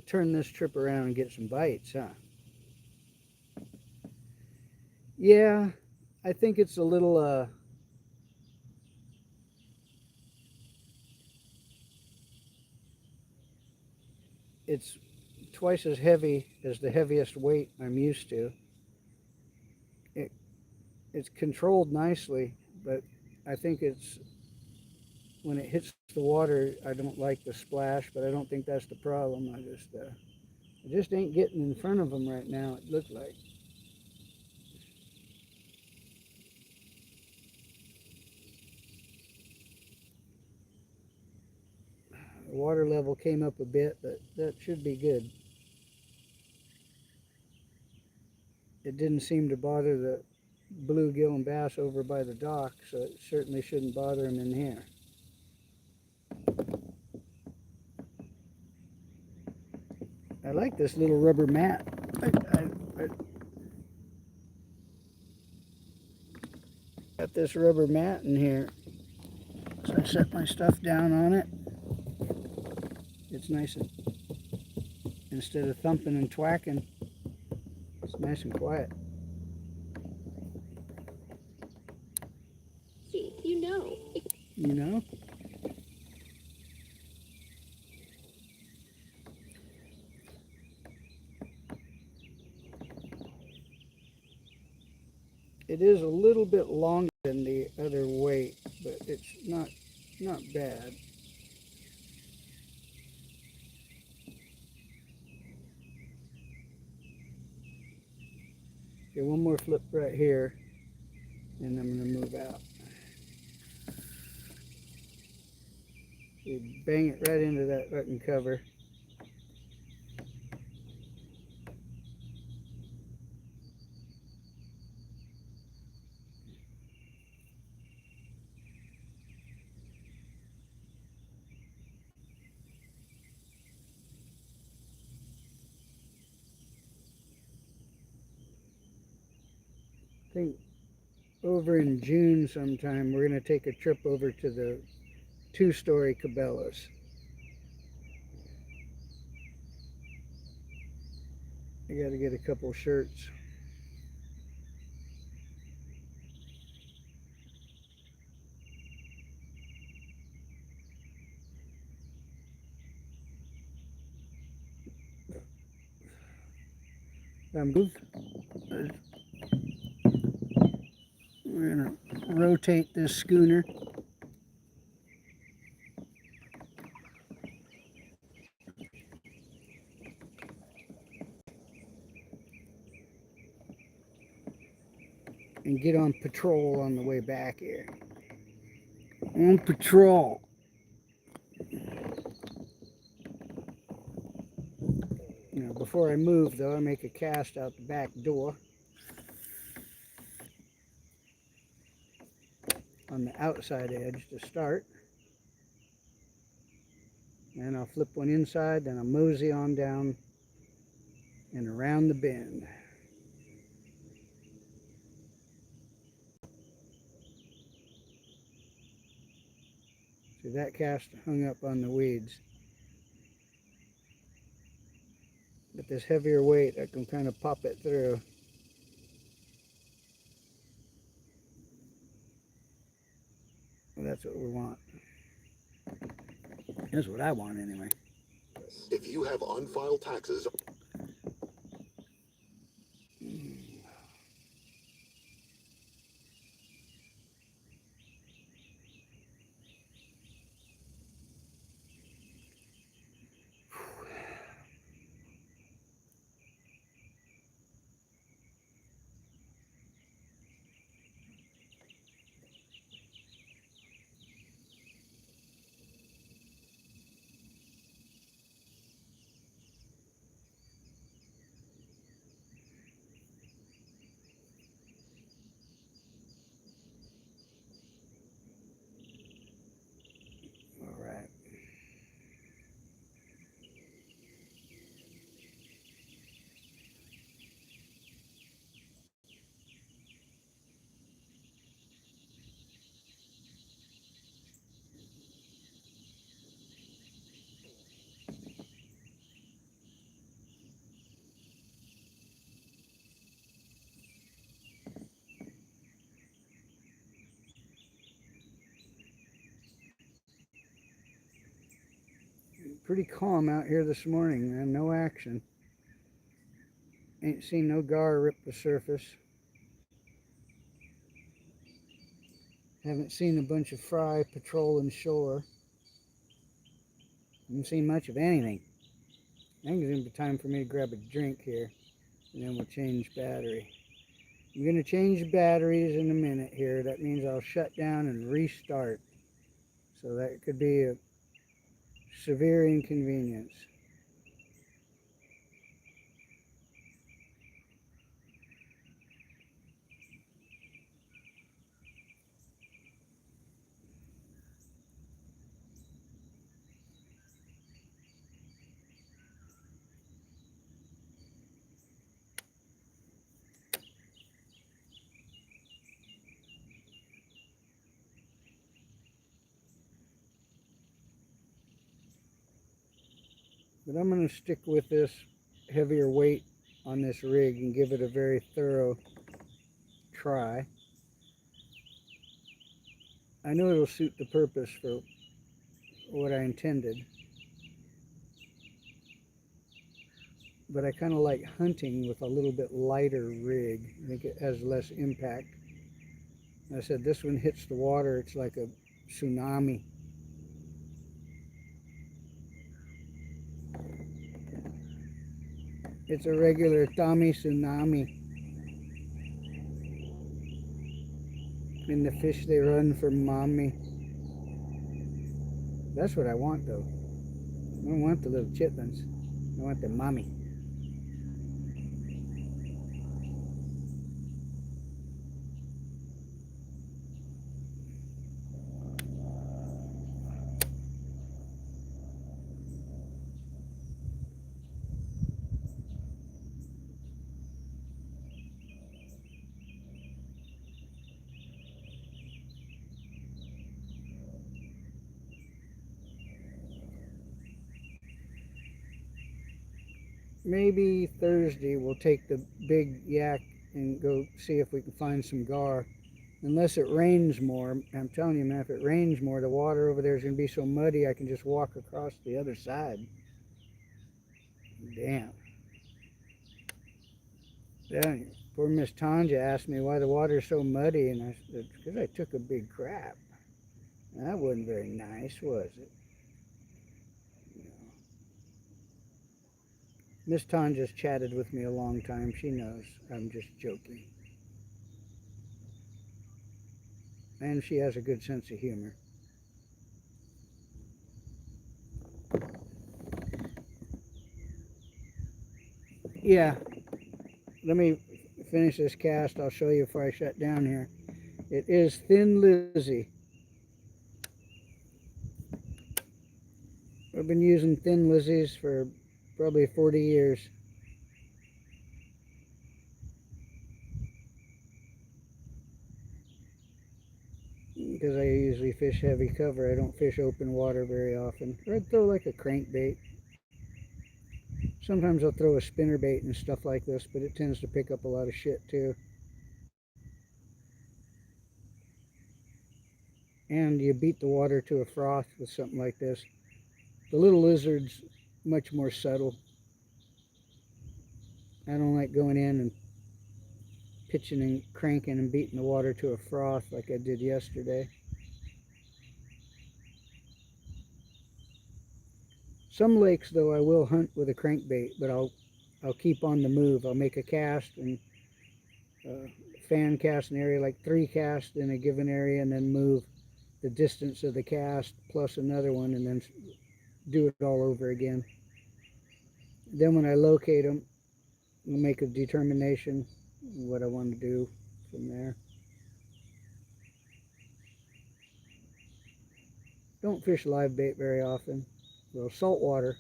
Turn this trip around and get some bites, huh? Yeah, I think it's a little it's twice as heavy as the heaviest weight I'm used to. It's controlled nicely, but I think it's when it hits the water, I don't like the splash, but I don't think that's the problem. I just ain't getting in front of them right now, it looked like. The water level came up a bit, but that should be good. It didn't seem to bother the bluegill and bass over by the dock, so it certainly shouldn't bother them in here. I like this little rubber mat. I got this rubber mat in here, so I set my stuff down on it. It's nice and, instead of thumping and twacking, it's nice and quiet. See, you know. You know? It is a little bit longer than the other weight, but it's not bad. Okay, one more flip right here, and I'm going to move out. You bang it right into that button cover. I think over in June sometime we're going to take a trip over to the two-story Cabela's. I got to get a couple shirts. If I move, we're gonna rotate this schooner. And get on patrol on the way back here. On patrol. Now, before I move, though, I make a cast out the back door on the outside edge to start. And I'll flip one inside, then I'll mosey on down and around the bend. See, that cast hung up on the weeds. But this heavier weight, I can kind of pop it through. Well, that's what we want. That's what I want anyway. If you have unfiled taxes, All right. Pretty calm out here this morning, man. No action. Ain't seen no gar rip the surface. Haven't seen a bunch of fry patrolling shore. Haven't seen much of anything. I think it's gonna be time for me to grab a drink here, and then we'll change battery. I'm gonna change batteries in a minute here. That means I'll shut down and restart. So that could be a severe inconvenience. But I'm going to stick with this heavier weight on this rig and give it a very thorough try. I know it'll suit the purpose for what I intended. But I kind of like hunting with a little bit lighter rig. I think it has less impact. I said this one hits the water, it's like a tsunami. It's a regular Tommy tsunami. And the fish, they run for mommy. That's what I want, though. I don't want the little chitlins. I want the mommy. Maybe Thursday we'll take the big yak and go see if we can find some gar. Unless it rains more. I'm telling you, man, if it rains more, the water over there is going to be so muddy I can just walk across the other side. Damn. Yeah, poor Miss Tanja asked me why the water's so muddy, and I said, because I took a big crap. That wasn't very nice, was it? Miss Tanja's chatted with me a long time. She knows I'm just joking. And she has a good sense of humor. Yeah, let me finish this cast. I'll show you before I shut down here. It is Thin Lizzy. I've been using Thin Lizzies for probably 40 years. Because I usually fish heavy cover. I don't fish open water very often. Or I'd throw like a crankbait. Sometimes I'll throw a spinnerbait and stuff like this, but it tends to pick up a lot of shit too. And you beat the water to a froth with something like this. The little lizard's much more subtle. I don't like going in and pitching and cranking and beating the water to a froth like I did yesterday. Some lakes, though, I will hunt with a crankbait, but I'll keep on the move. I'll make a cast and fan cast an area, like 3 casts in a given area, and then move the distance of the cast plus another one, and then do it all over again. Then when I locate them, I'll make a determination what I want to do from there. Don't fish live bait very often. Well, saltwater,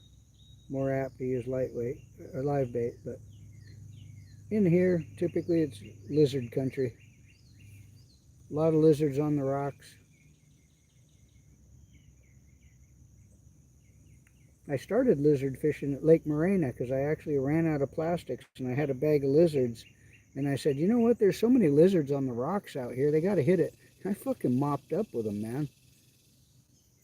more apt to use lightweight or live bait, but in here, typically it's lizard country. A lot of lizards on the rocks. I started lizard fishing at Lake Morena because I actually ran out of plastics and I had a bag of lizards. And I said, you know what? There's so many lizards on the rocks out here. They got to hit it. And I fucking mopped up with them, man.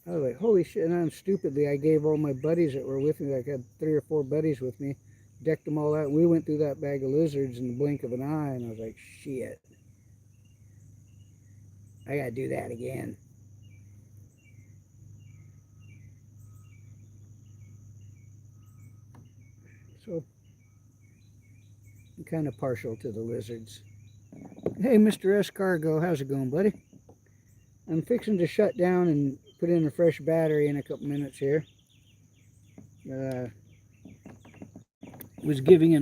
I was like, holy shit. And then stupidly, I gave all my buddies that were with me, like I had 3 or 4 buddies with me, decked them all out. We went through that bag of lizards in the blink of an eye. And I was like, shit. I got to do that again. So I'm kind of partial to the lizards. Hey, Mr. Escargo, how's it going, buddy? I'm fixing to shut down and put in a fresh battery in a couple minutes here. Was giving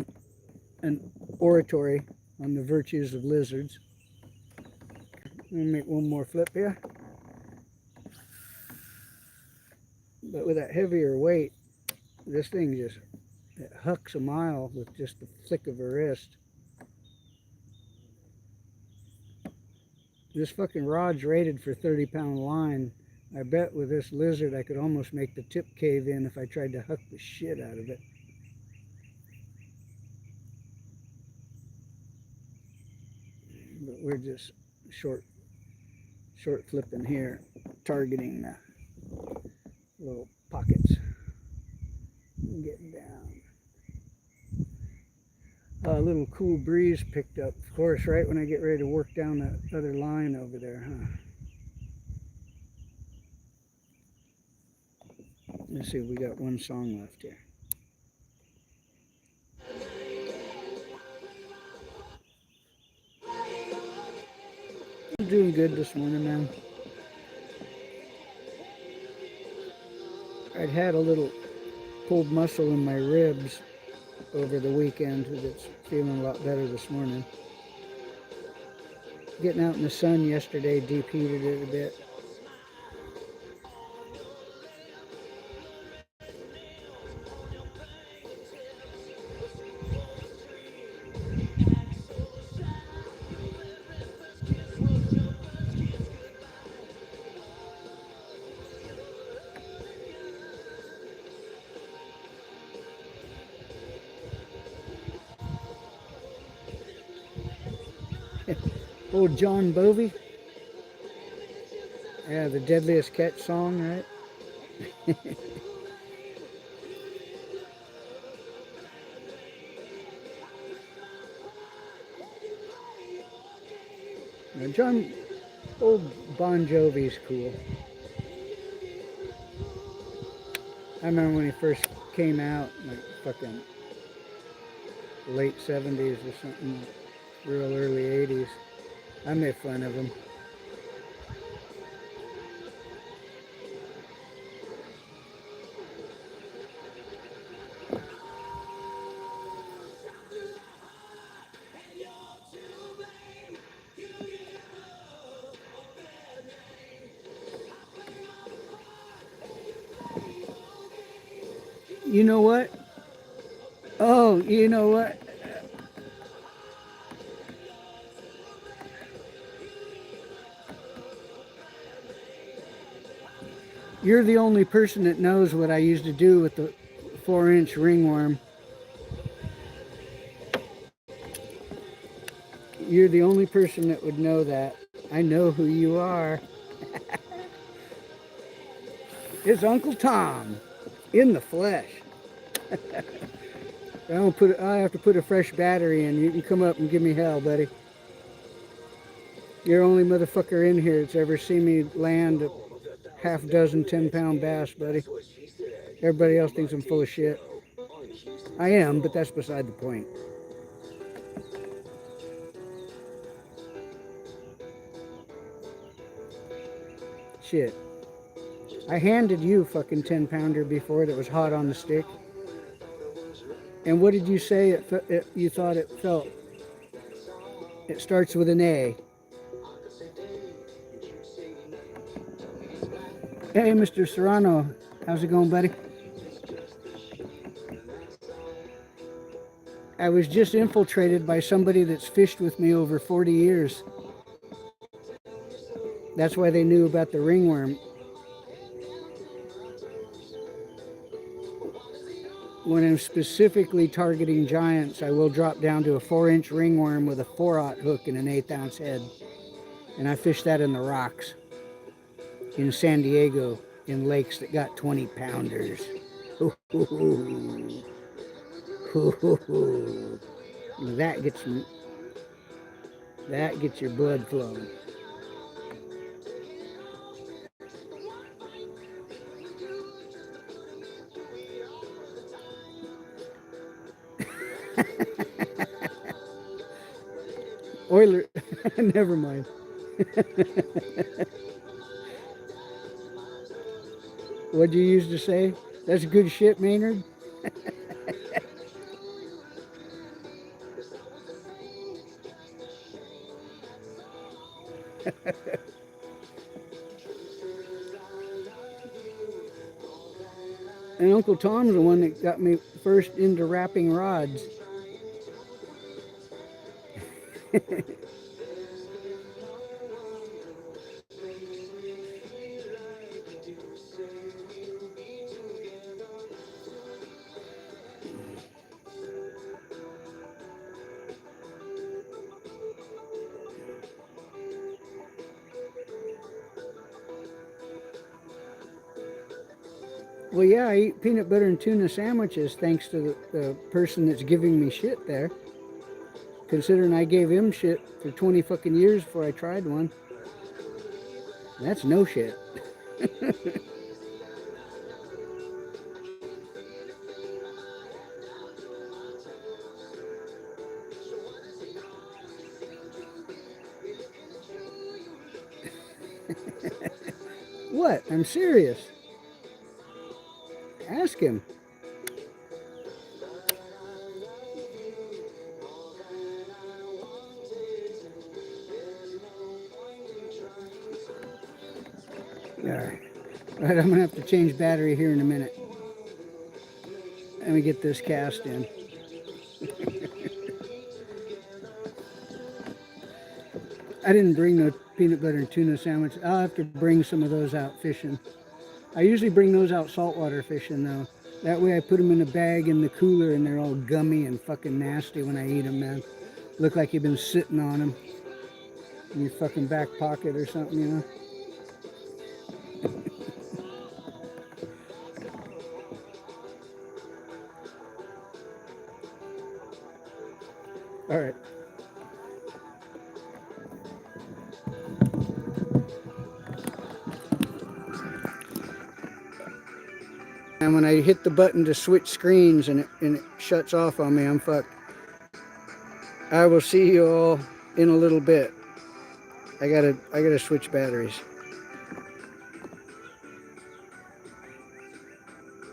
an oratory on the virtues of lizards. Let me make one more flip here. But with that heavier weight, this thing just hucks a mile with just the flick of a wrist. This fucking rod's rated for 30-pound line. I bet with this lizard I could almost make the tip cave in if I tried to huck the shit out of it. But we're just short flipping here, targeting the little pockets. Getting down. A little cool breeze picked up, of course, right when I get ready to work down that other line over there, huh? Let's see, we got one song left here. I'm doing good this morning, man. I'd had a little pulled muscle in my ribs over the weekend that's feeling a lot better this morning. Getting out in the sun yesterday deep heated it a bit. Old John Bovey. Yeah, the Deadliest Catch song, right? John, old Bon Jovi's cool. I remember when he first came out, like fucking late 70s or something, real early 80s. I made fun of him. You know what? Oh, you know what? You're the only person that knows what I used to do with the 4-inch ringworm. You're the only person that would know that. I know who you are. It's Uncle Tom in the flesh. I have to put a fresh battery in. You can come up and give me hell, buddy. You're the only motherfucker in here that's ever seen me land a half dozen 10-pound bass, buddy. Everybody else thinks I'm full of shit. I am, but that's beside the point. Shit. I handed you a fucking 10-pounder before that was hot on the stick. And what did you say you thought it felt? It starts with an A. Hey, Mr. Serrano. How's it going, buddy? I was just infiltrated by somebody that's fished with me over 40 years. That's why they knew about the ringworm. When I'm specifically targeting giants, I will drop down to a 4-inch ringworm with a 4/0 hook and an 1/8 ounce head. And I fish that in the rocks in San Diego in lakes that got 20-pounders. That gets your blood flowing. Oiler, never mind. What'd you used to say? That's good shit, Maynard. And Uncle Tom's the one that got me first into wrapping rods. Well, yeah, I eat peanut butter and tuna sandwiches thanks to the person that's giving me shit there. Considering I gave him shit for 20 fucking years before I tried one. That's no shit. What? I'm serious. Ask him. All right. All right, I'm gonna have to change battery here in a minute. Let me get this cast in. I didn't bring no peanut butter and tuna sandwich. I'll have to bring some of those out fishing. I usually bring those out saltwater fishing though. That way I put them in a bag in the cooler and they're all gummy and fucking nasty when I eat them, man. Look like you've been sitting on them in your fucking back pocket or something, you know? All right. And when I hit the button to switch screens and it shuts off on me, I'm fucked. I will see you all in a little bit. I gotta switch batteries.